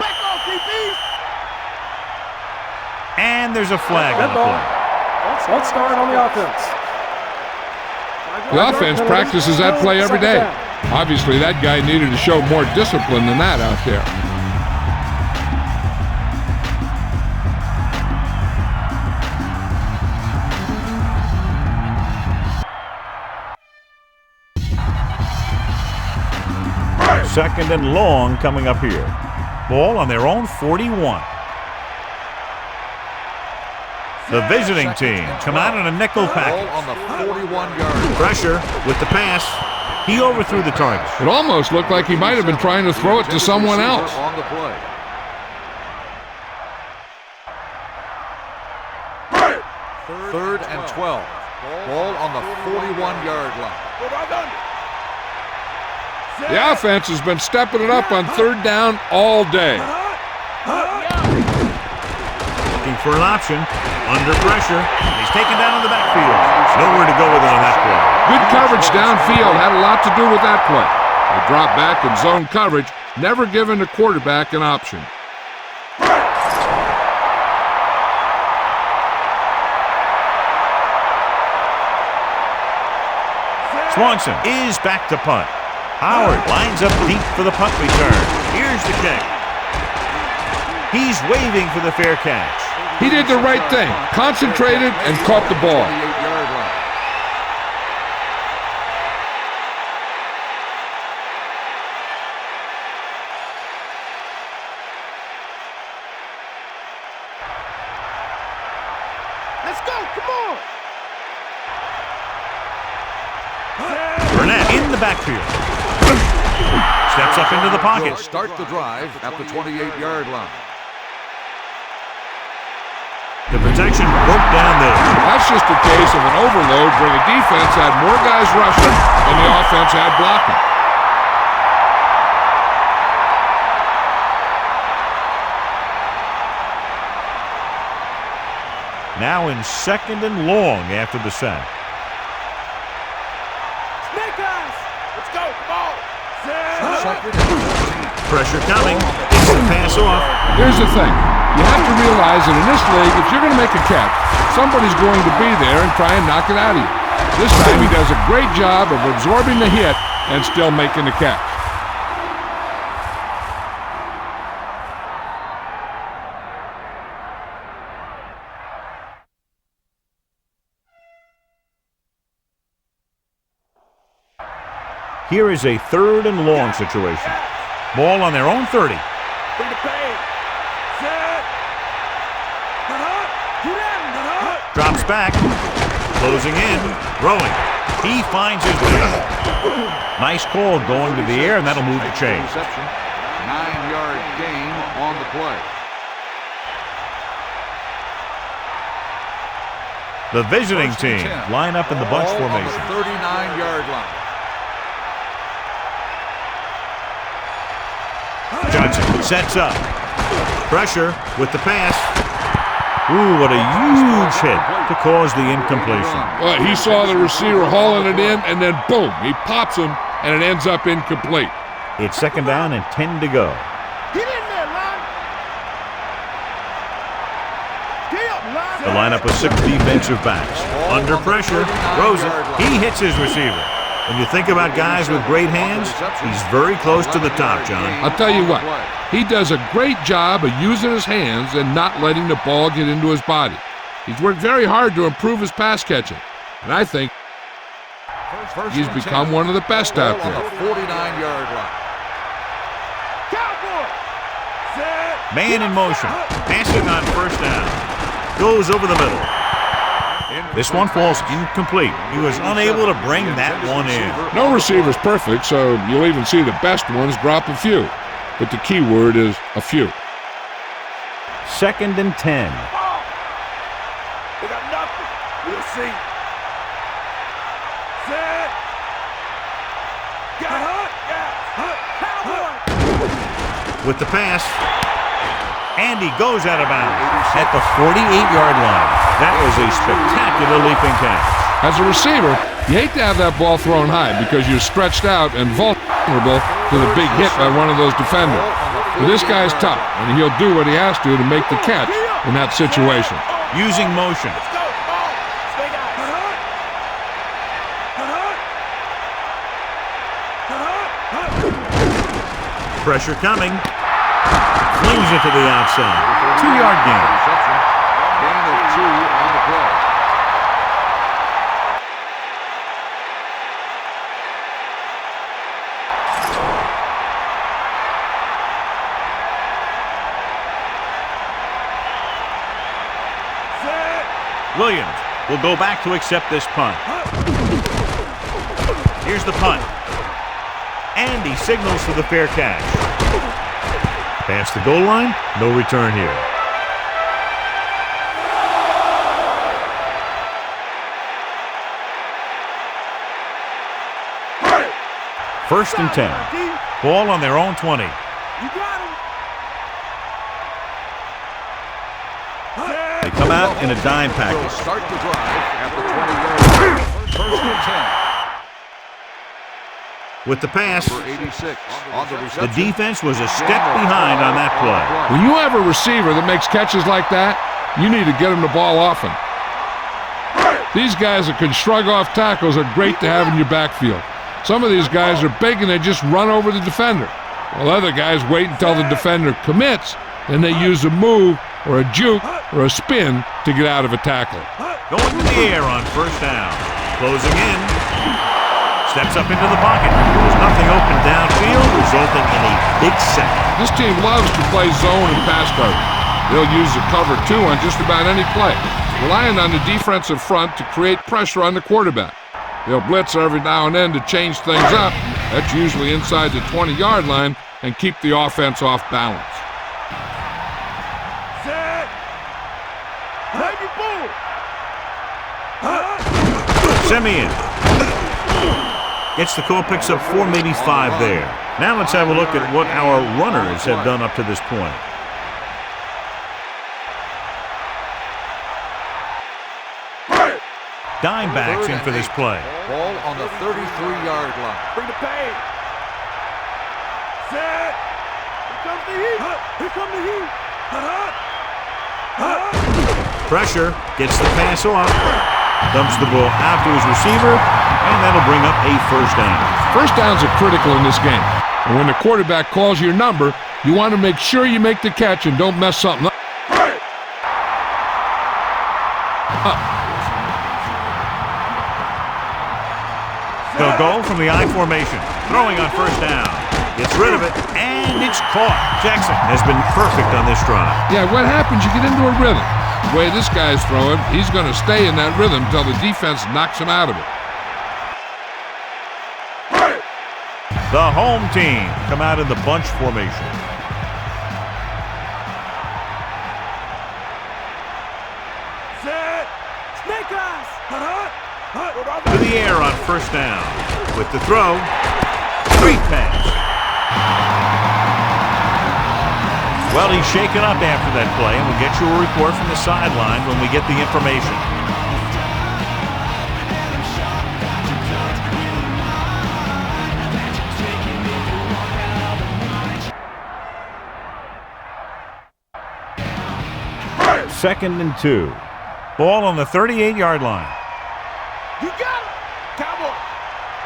Back off, DB. And there's a flag on the play. Let's start on the offense. The offense practices that play every day. Obviously, that guy needed to show more discipline than that out there. Second and long coming up here. Ball on their own 41. The visiting team come out in a nickel package. Ball on the 41-yard. Pressure with the pass. He overthrew the target. It almost looked like he might have been trying to throw it to someone else. On the play. Third and 12. Ball on the 41-yard line. The offense has been stepping it up on third down all day. Looking for an option. Under pressure. He's taken down in the backfield. Nowhere to go with it on that play. Good coverage downfield had a lot to do with that play. They dropped back in zone coverage, never giving the quarterback an option. Swanson is back to punt. Howard lines up deep for the punt return. Here's the kick. He's waving for the fair catch. He did the right thing, concentrated and caught the ball. 28-yard line. Let's go. Come on. Burnett in the backfield. Steps up into the pocket. Will start the drive at the 28-yard line. The protection broke down there. That's just a case of an overload where the defense had more guys rushing than the offense had blocking. Now in second and long after the sack. Snake eyes. Let's go. Come on. Second and 14. Pressure coming. It's a pass off. Here's the thing. You have to realize that in this league, if you're going to make a catch, somebody's going to be there and try and knock it out of you. This time he does a great job of absorbing the hit and still making the catch. Here is a third and long situation. Ball on their own 30. Bring the pain. Set. Drops back. Closing in. Throwing. He finds his way. Nice call going to the air, and that'll move the chains. Reception. 9-yard gain on the play. The visiting team line up in the bunch Ball on the formation. 39-yard line. Johnson sets up. Pressure with the pass. Ooh, what a huge hit to cause the incompletion. Well, he saw the receiver hauling it in, and then boom, he pops him, and it ends up incomplete. It's second down and 10 to go. Get in there, line. Get up, line. The lineup with 6 defensive backs. Under pressure, throws it. He hits his receiver. When you think about guys with great hands, he's very close to the top, John. I'll tell you what, he does a great job of using his hands and not letting the ball get into his body. He's worked very hard to improve his pass catching, and I think he's become one of the best out there. On the 49-yard line. Cowboy. Set. Man in motion, passing on first down. Goes over the middle. This one falls incomplete. He was unable to bring that one in. No receiver's perfect, so you'll even see the best ones drop a few. But the key word is a few. Second and 10. They got nothing. We'll see. Set. Got hut. Yeah. Cowboy. With the pass. And he goes out of bounds at the 48-yard line. That was a spectacular leaping catch. As a receiver, you hate to have that ball thrown high because you're stretched out and vulnerable to the big hit by one of those defenders. But this guy's tough, and he'll do what he has to make the catch in that situation. Using motion. Pressure coming. Flings it to the outside. 2-yard gain. Gain of 2 on the play. Williams will go back to accept this punt. Here's the punt. And he signals for the fair catch. Past the goal line, no return here. First and 10. Ball on their own 20. You got him. They come out in a dime Will package. start the drive at the 20-yard line. First and 10. With the pass, Number 86 on the the reception. defense was a step behind on that play. When you have a receiver that makes catches like that, you need to get him the ball often. These guys that can shrug off tackles are great to have in your backfield. Some of these guys are big and they just run over the defender. While other guys wait until the defender commits, and they use a move or a juke or a spin to get out of a tackle. Going to the air on first down. Closing in. Steps up into the pocket. There was nothing open downfield, resulting in a big sack. This team loves to play zone and pass coverage. They'll use the cover 2 on just about any play, relying on the defensive front to create pressure on the quarterback. They'll blitz every now and then to change things up. That's usually inside the 20-yard line and keep the offense off balance. Set. Baby boom. Simeon gets the call, picks up 4, maybe 5 there. Now let's have a look at what our runners have done up to this point. Dime backs in for this play. Ball on the 33-yard line. Bring the pain. Set. Here comes the heat. Here comes the heat. Pressure, gets the pass off, dumps the ball out to his receiver, and that'll bring up a first down. First downs are critical in this game. And when the quarterback calls your number, you want to make sure you make the catch and don't mess something up. They'll go from the I formation, throwing on first down. Gets rid of it, and it's caught. Jackson has been perfect on this drive. Yeah, what happens? You get into a rhythm. The way this guy's throwing, he's going to stay in that rhythm until the defense knocks him out of it. The home team come out in the bunch formation. Set. Snake eyes. To the air on first down. With the throw, great pass. Well, he's shaken up after that play, and we'll get you a report from the sideline when we get the information. Second and 2. Ball on the 38-yard line. You got him. Cowboy.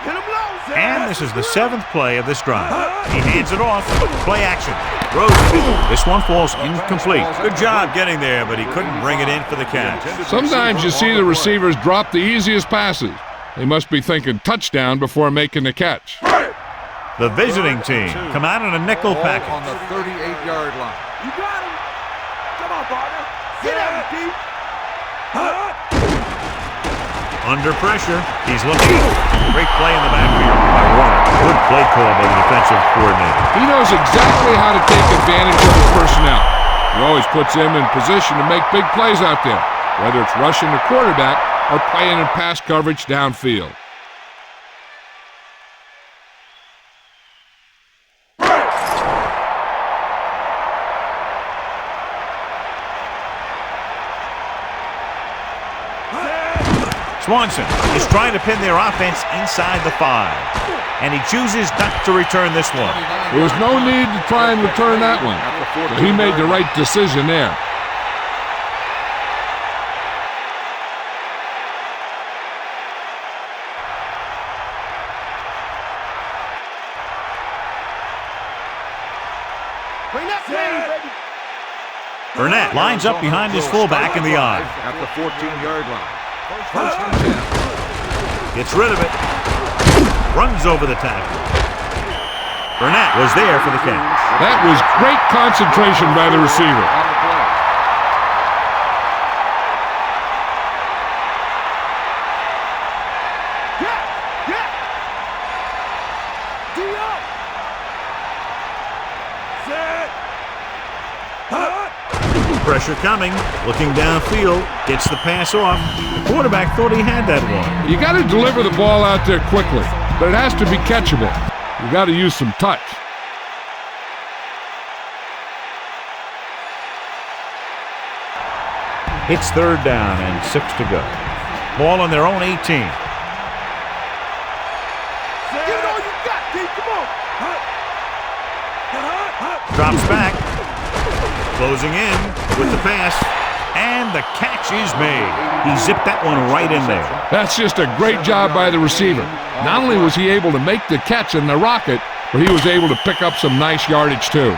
Hit him low. Set. And this is the 7th play of this drive. He hands it off. Play action. Throws it. This one falls incomplete. Good job getting there, but he couldn't bring it in for the catch. Sometimes you see the receivers drop the easiest passes. They must be thinking touchdown before making the catch. The visiting team come out in a nickel Ball package. on the 38-yard line. You got him. Come on, partner. Get out, D. Under pressure, he's looking. Great play in the backfield by Warner. Good play call by the defensive coordinator. He knows exactly how to take advantage of his personnel. He always puts him in position to make big plays out there, whether it's rushing the quarterback or playing in pass coverage downfield. Swanson is trying to pin their offense inside the 5. And he chooses not to return this one. There was no need to try and return that one. So he made the right decision there. Bring that plane, baby. Burnett lines up behind his fullback in the I. At the 14-yard line. First and 10. Gets rid of it. Runs over the tackle. Burnett was there for the catch. That was great concentration by the receiver. On the play. Yeah. D-up. Set. Pressure coming. Looking downfield. Gets the pass off. The quarterback thought he had that one. You got to deliver the ball out there quickly, but it has to be catchable. You got to use some touch. It's 3rd down and 6 to go. Ball on their own 18. Give it all you got, D. Come on. Drops back. Closing in with the pass. And the catch is made. He zipped that one right in there. That's just a great job by the receiver. Not only was he able to make the catch in the rocket, but he was able to pick up some nice yardage too.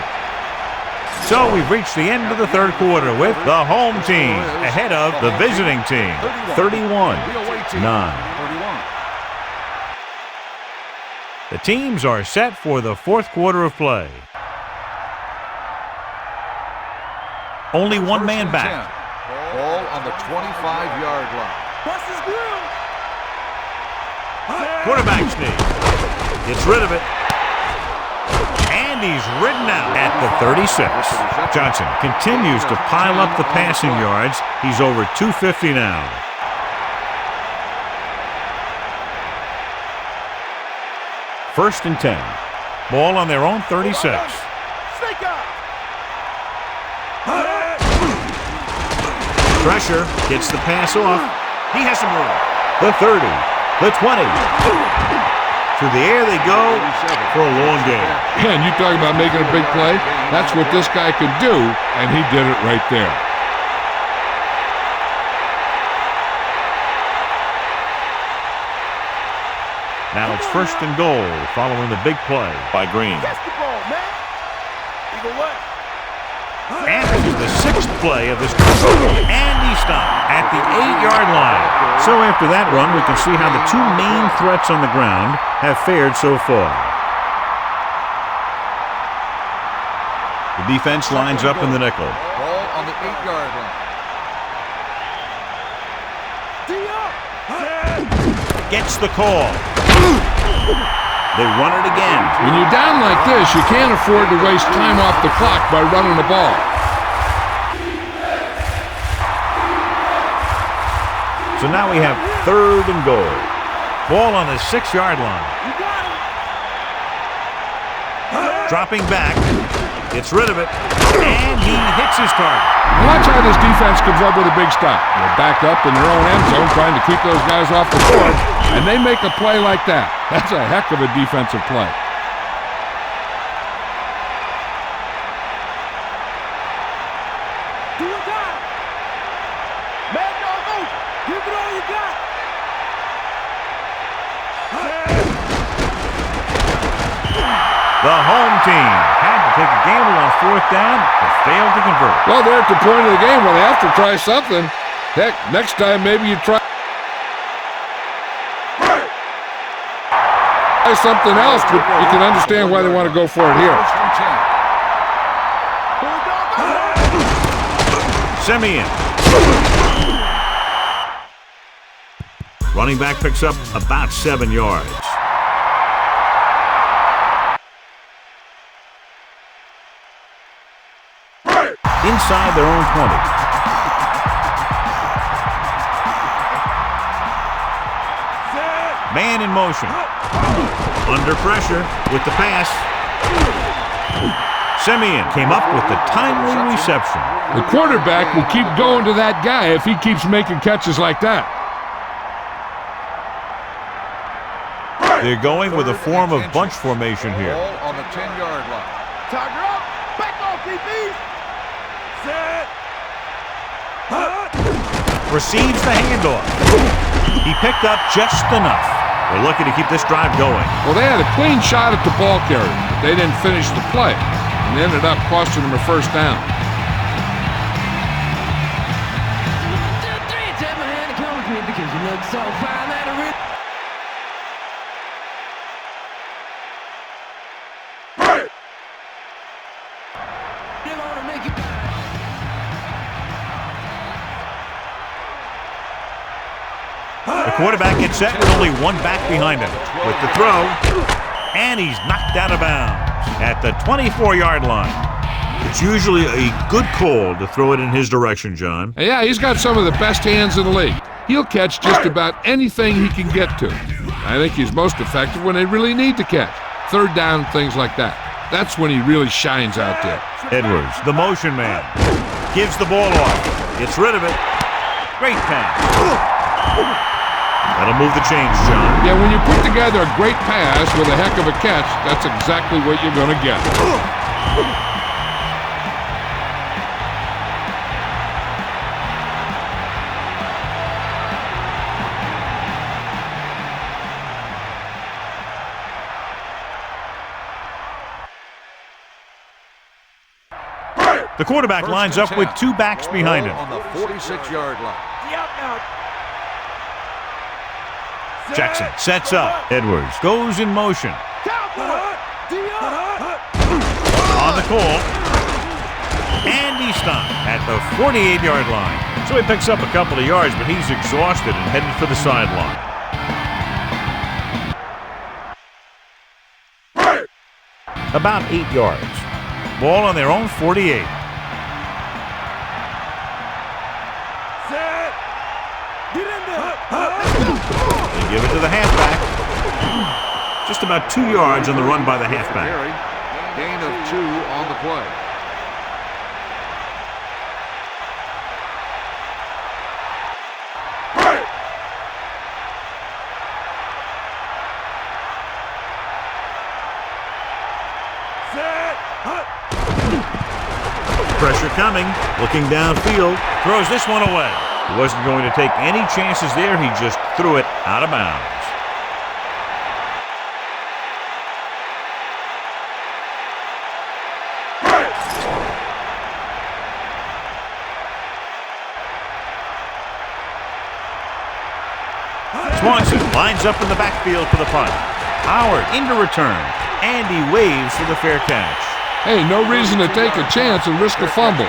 So we've reached the end of the 3rd quarter with the home team ahead of the visiting team, 31-9. The teams are set for the 4th quarter of play. Only one man back. Ball on the 25-yard line. Bust his grill. Quarterback sneak. Gets rid of it. And he's ridden out at the 36. Johnson continues to pile up the passing yards. He's over 250 now. First and 10. Ball on their own 36. Snake eye. Pressure, gets the pass off. He has some room. The 30, the 20. Through the air they go for a long game. And you talk about making a big play. That's what this guy could do, and he did it right there. Now it's 1st and goal following the big play by Green. Catch the ball, man. Eagle what? And this is the 6th play of this quarter. And he stopped at the 8-yard line. So after that run, we can see how the two main threats on the ground have fared so far. The defense lines up in the nickel. Ball on the 8-yard line. Gets the call. They run it again. When you're down like this, you can't afford to waste time off the clock by running the ball. So now we have 3rd and goal. Ball on the 6-yard line. Dropping back. Gets rid of it. And he hits his target. Watch how this defense comes up with a big stop. They're backed up in their own end zone trying to keep those guys off the board, and they make a play like that. That's a heck of a defensive play. Do or die. Mad dog over. Give it all you got. The home team had to take a gamble on 4th down, but failed to convert. Well, they're at the point of the game where they have to try something. Heck, next time maybe you try something else, but you can understand why they want to go for it here. Simeon. Running back picks up about 7 yards. Inside their own 20. Man in motion. Under pressure with the pass. Simeon came up with the timely reception. The quarterback will keep going to that guy if he keeps making catches like that. They're going with a form of bunch formation here. Ball on the 10-yard line. Tiger up. Back off, DBs. Set. Receives the handoff. He picked up just enough. They're looking to keep this drive going. Well, they had a clean shot at the ball carrier, but they didn't finish the play, and ended up costing them a first down. The quarterback gets set with only one back behind him. With the throw, and he's knocked out of bounds at the 24-yard line. It's usually a good call to throw it in his direction, John. Yeah, he's got some of the best hands in the league. He'll catch just about anything he can get to. I think he's most effective when they really need to catch. Third down, things like that. That's when he really shines out there. Edwards, the motion man, gives the ball off. Gets rid of it. Great pass. That'll move the chains, John. Yeah, when you put together a great pass with a heck of a catch, that's exactly what you're going to get. The quarterback lines up with two backs behind him. On the 46-yard line. Jackson sets up. Edwards goes in motion. On the call. And he's stopped at the 48-yard line. So he picks up a couple of yards, but he's exhausted and headed for the sideline. About 8 yards. Ball on their own 48. They give it to the halfback. Just about 2 yards on the run by the halfback. Gain of 2 on the play. Pressure coming, looking downfield, throws this one away. He wasn't going to take any chances there, he just threw it out of bounds. Swanson lines up in the backfield for the punt. Howard into return, and he waves for the fair catch. Hey, no reason to take a chance and risk a fumble.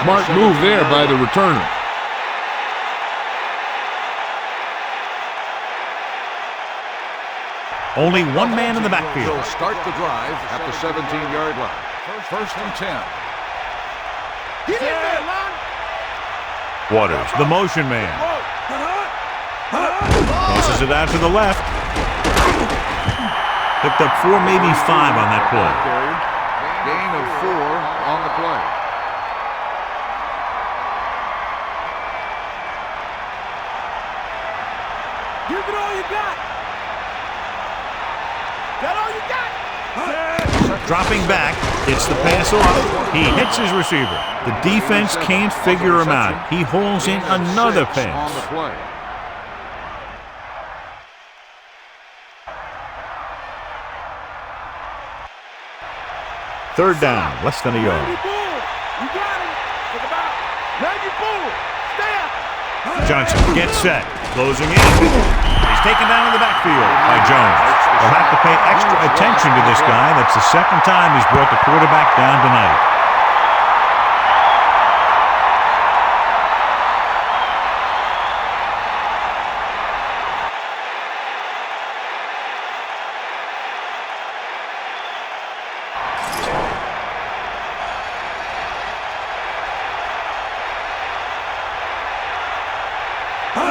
Smart move there by the returner. Only one man in the backfield. He'll start the drive at the 17-yard line. First and 10. Get in there, Lon. Waters, the motion man. Passes it out to the left. Picked up 4, maybe 5 on that play. Gain of 4 on the play. Give it all you got. That all you got? Dropping back, it's the pass off. He hits his receiver. The defense can't figure him out. He holds in another On pass. the play. Third down, less than a yard. You got him. Think about Maggie Bull. Stay up. Johnson gets set, closing in. He's taken down in the backfield by Jones. They'll have to pay extra attention to this guy. That's the second time he's brought the quarterback down tonight.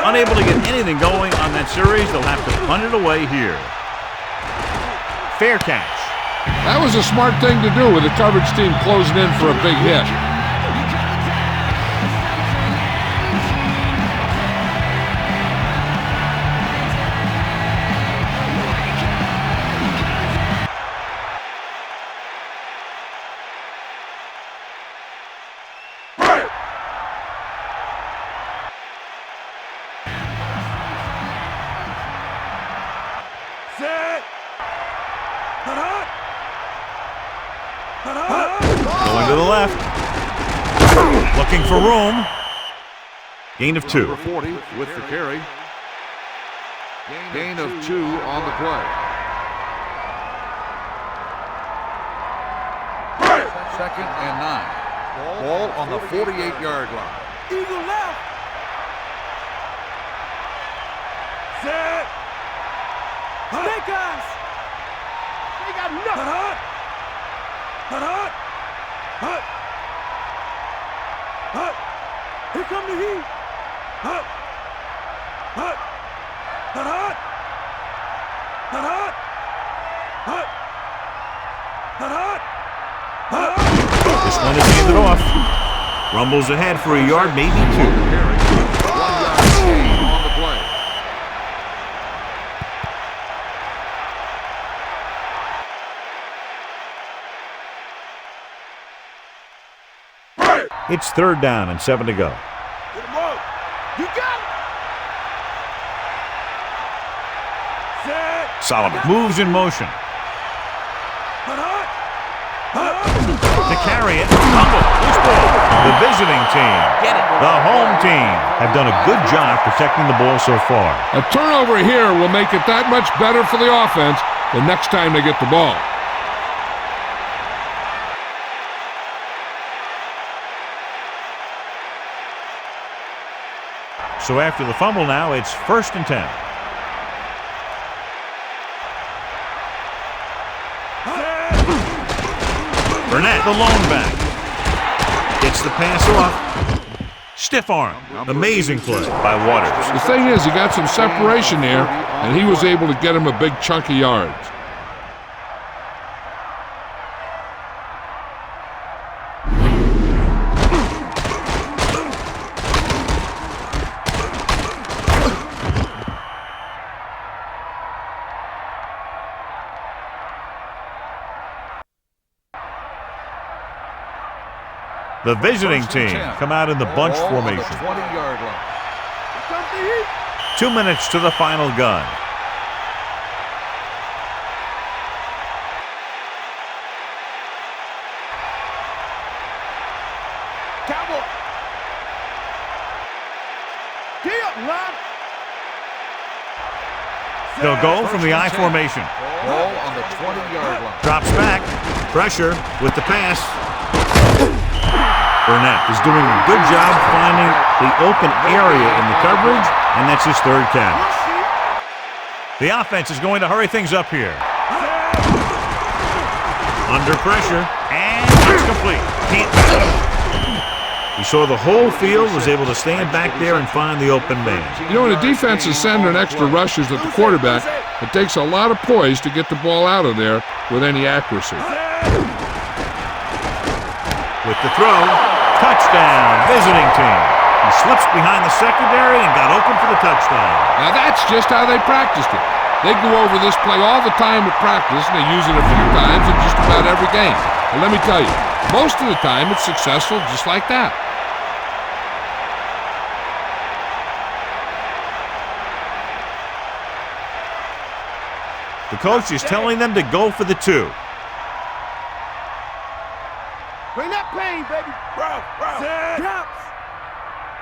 Unable to get anything going on that series, they'll have to punt it away here. Fair catch. That was a smart thing to do with the coverage team closing in for a big hit. left. Looking for room. Gain of 2. Number 40 with the carry. Gain of 2 on the play. Second and 9. Ball on the 48-yard line. Eagle left. Set. Snake eyes. They got nothing. Hut. Hut. Hut. Hut. Here come the heat. Hut. Hut. Hut. Hut. Hut. Hut. Hut. Hut. This one is handed off. Rumbles ahead for a yard, maybe 2. 1 yard gain on the play. It's 3rd down and 7 to go. Get him up. You got it. Set. Solomon moves in motion. Hut. Hut. To carry it, fumble, loose ball. The visiting team, the home team, have done a good job protecting the ball so far. A turnover here will make it that much better for the offense the next time they get the ball. So after the fumble now, it's 1st and 10. Burnett, the lone back. Gets the pass off. Stiff arm. Amazing play by Waters. The thing is, he got some separation there, and he was able to get him a big chunk of yards. The visiting team come out in the bunch formation. 20-yard line. Here comes the heat. 2 minutes to the final gun. Cowboy. Get up, line. They'll go from the I formation. Ball on the 20-yard line. Drops back. Pressure with the pass. Burnett is doing a good job finding the open area in the coverage, and that's his 3rd catch. The offense is going to hurry things up here. Under pressure, and it's complete. Can't miss it. He saw the whole field, was able to stand back there and find the open man. You know, when a defense is sending extra rushers at the quarterback, it takes a lot of poise to get the ball out of there with any accuracy. With the throw, touchdown, visiting team. He slips behind the secondary and got open for the touchdown. Now that's just how they practiced it. They go over this play all the time at practice, and they use it a few times in just about every game. And let me tell you, most of the time it's successful just like that. The coach is telling them to go for the 2. Bring that pain, baby. Bro. Jumps.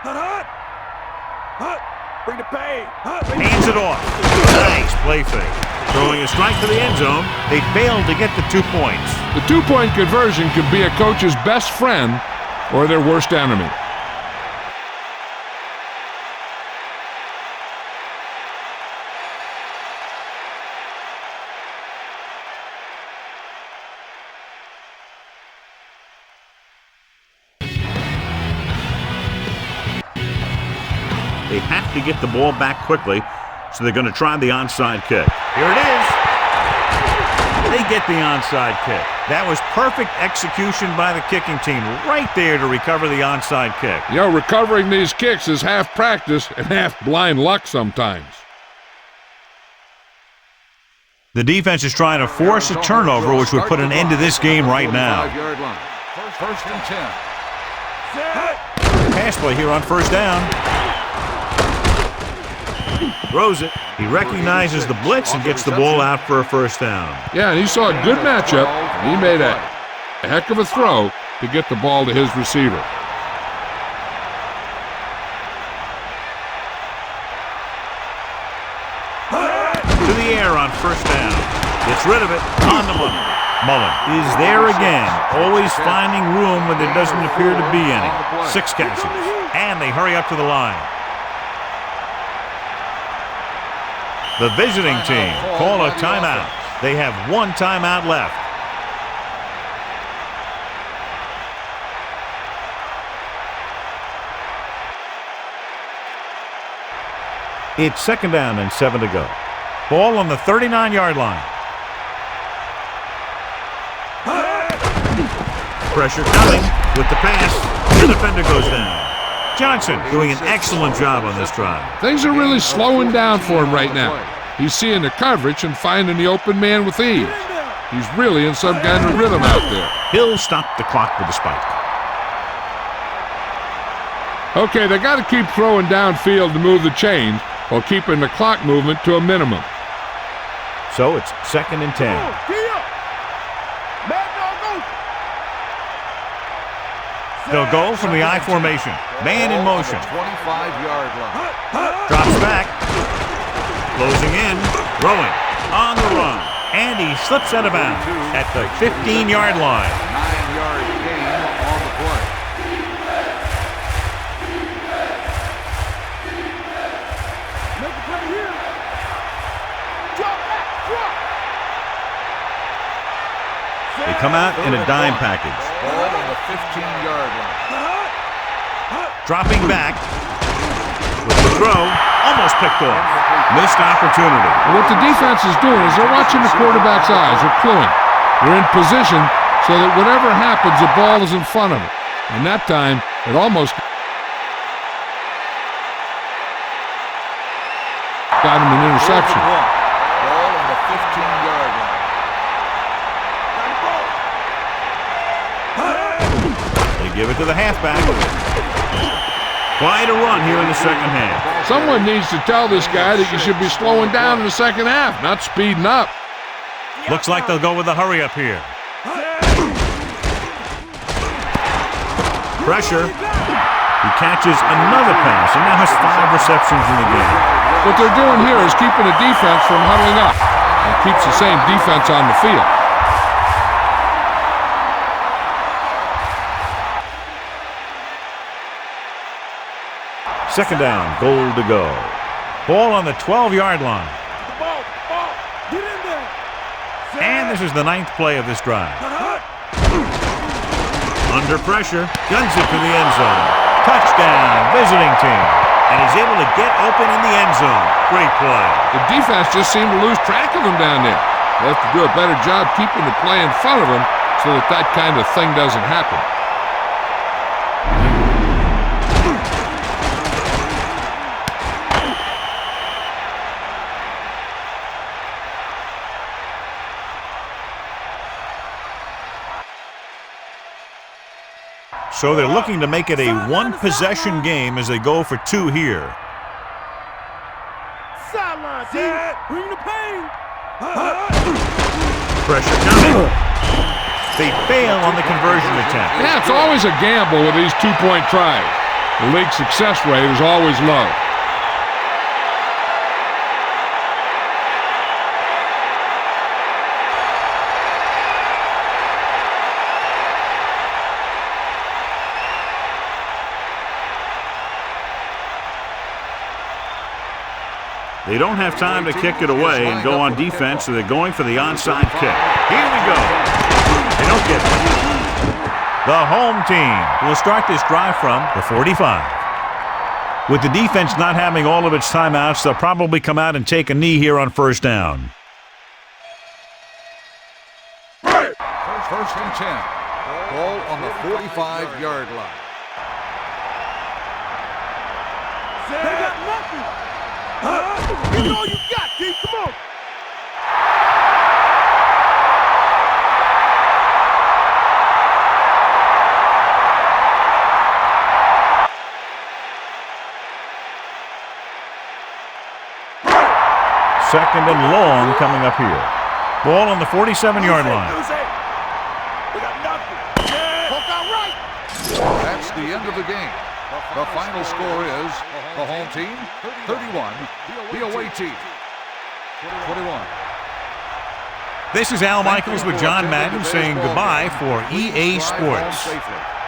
Hut. Hut. Bring the pain. Hut. Hands it off. Nice play fake. Throwing a strike to the end zone. They failed to get the 2 points. The 2-point conversion can be a coach's best friend or their worst enemy. They have to get the ball back quickly, so they're going to try the onside kick. Here it is. They get the onside kick. That was perfect execution by the kicking team right there to recover the onside kick. You know, recovering these kicks is half practice and half blind luck sometimes. The defense is trying to force a turnover, which would put an end to this game right now. 5-yard line. First and 10. Pass play here on 1st down. Throws it. He recognizes the blitz and gets the ball out for a 1st down. Yeah, and he saw a good matchup. He made a heck of a throw to get the ball to his receiver. To the air on first down. Gets rid of it on the money. Mullen is there again, always finding room when there doesn't appear to be any. 6 catches, and they hurry up to the line. The visiting team call a timeout. They have 1 timeout left. It's 2nd down and 7 to go. Ball on the 39-yard line. Pressure coming with the pass. The defender goes down. Johnson doing an excellent job on this drive. Things are really slowing down for him right now. He's seeing the coverage and finding the open man with ease. He's really in some kind of rhythm out there. He'll stop the clock with a spike. Okay, they got to keep throwing downfield to move the chains while keeping the clock movement to a minimum. So it's 2nd and 10. They'll go from the I formation. Man in motion. 25-yard line. Drops back. Closing in. Throwing. On the run. And he slips out of bounds at the 15-yard line. 9-yard gain on the play. Make a play here. Drop back. Drop. They come out in a dime package. Ball on the 15-yard line. Dropping back. With the throw. Almost picked off. Missed opportunity. What the defense is doing is they're watching the quarterback's eyes. They're cluing. They're in position so that whatever happens, the ball is in front of it. And that time, it almost got him an interception. Ball on the 15-yard line. They give it to the halfback. Quite a run here in the second half. Someone needs to tell this guy that you should be slowing down in the second half, not speeding up. Looks like they'll go with a hurry up here. Pressure. He catches another pass and now has 5 receptions in the game. What they're doing here is keeping the defense from huddling up and keeps the same defense on the field. Second down, goal to go. Ball on the 12-yard line. Ball. Get in there. And this is the 9th play of this drive. Under pressure, guns it to the end zone. Touchdown, visiting team. And he's able to get open in the end zone. Great play. The defense just seemed to lose track of him down there. They have to do a better job keeping the play in front of him so that that kind of thing doesn't happen. So they're looking to make it a 1-possession game as they go for 2 here. Sideline, Dad. Bring the pain. Pressure coming. They fail on the conversion attempt. Yeah, it's always a gamble with these 2-point tries. The league success rate is always low. They don't have time to kick it away and go on defense, so they're going for the onside kick. Here we go. They don't get it. The home team will start this drive from the 45. With the defense not having all of its timeouts, they'll probably come out and take a knee here on first down. First and 10. Ball on the 45-yard line. They got nothing. It's all you got, D. Come on. Second and long coming up here. Ball on the 47-yard line. They got nothing. Walk out right. the end of the game. The final score is the home team 31, the away team 21. This is Al Michaels with John Madden saying goodbye for EA Sports.